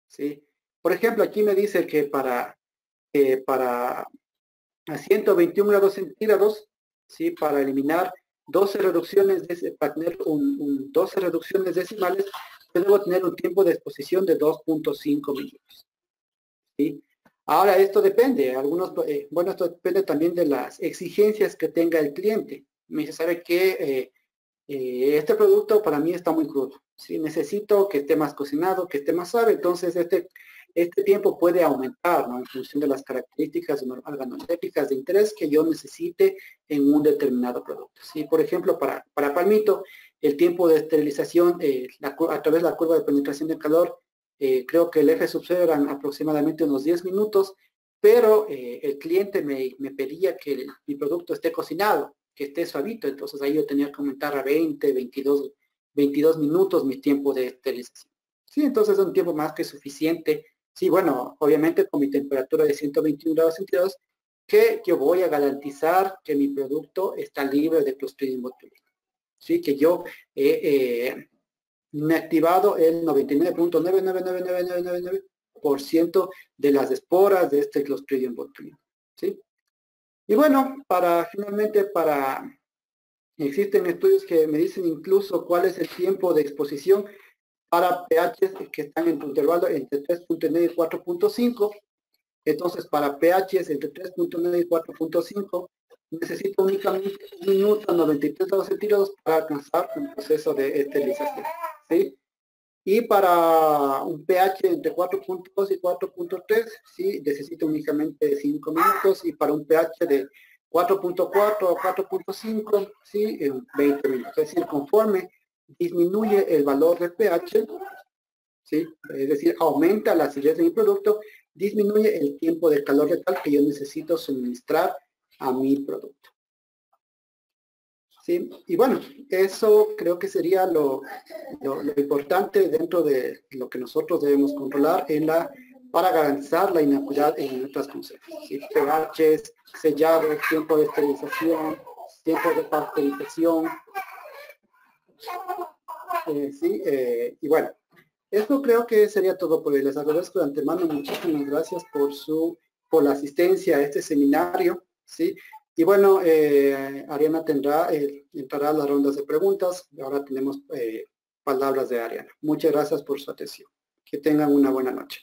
¿sí? Por ejemplo, aquí me dice que para a 121 grados centígrados, ¿sí? Para eliminar 12 reducciones, para tener 12 reducciones decimales, yo debo tener un tiempo de exposición de 2.5 minutos. ¿Sí? Ahora, esto depende, bueno, esto depende también de las exigencias que tenga el cliente. Me dice, ¿sabe qué? Este producto para mí está muy crudo. ¿Sí? Necesito que esté más cocinado, que esté más suave, entonces este tiempo puede aumentar, ¿no? En función de las características organolépticas de interés que yo necesite en un determinado producto. ¿Sí? Por ejemplo, para palmito, el tiempo de esterilización a través de la curva de penetración de calor, creo que el F sub 0 eran aproximadamente unos 10 minutos, pero el cliente me pedía que mi producto esté cocinado, que esté suavito, entonces ahí yo tenía que aumentar a 20, 22 minutos mi tiempo de esterilización. Sí, entonces es un tiempo más que suficiente. Sí, bueno, obviamente con mi temperatura de 121 grados centígrados, que yo voy a garantizar que mi producto está libre de Clostridium botulinum. Sí, que yo me he activado el 99.99999% de las esporas de este Clostridium botulinum. ¿Sí? Y bueno, finalmente, existen estudios que me dicen incluso cuál es el tiempo de exposición para pHs que están en un intervalo entre 3.9 y 4.5. Entonces, para pHs entre 3.9 y 4.5, necesito únicamente 1 minuto a 93 grados centígrados para alcanzar un proceso de esterilización. ¿Sí? Y para un pH entre 4.2 y 4.3, ¿sí? Necesito únicamente 5 minutos. Y para un pH de 4.4 a 4.5, ¿sí? En 20 minutos. Es decir, conforme disminuye el valor de pH, ¿sí? Es decir, aumenta la acidez de mi producto, disminuye el tiempo de calor letal que yo necesito suministrar a mi producto. ¿Sí? Y bueno, eso creo que sería lo importante dentro de lo que nosotros debemos controlar para garantizar la inocuidad en nuestras conservas. ¿Sí? pHs, sellado, tiempo de esterilización, tiempo de pasteurización. ¿Sí? Y bueno, esto creo que sería todo por hoy. Les agradezco de antemano, muchísimas gracias por la asistencia a este seminario, ¿sí? Y bueno, Ariana entrará a las rondas de preguntas. Ahora tenemos palabras de Ariana. Muchas gracias por su atención. Que tengan una buena noche.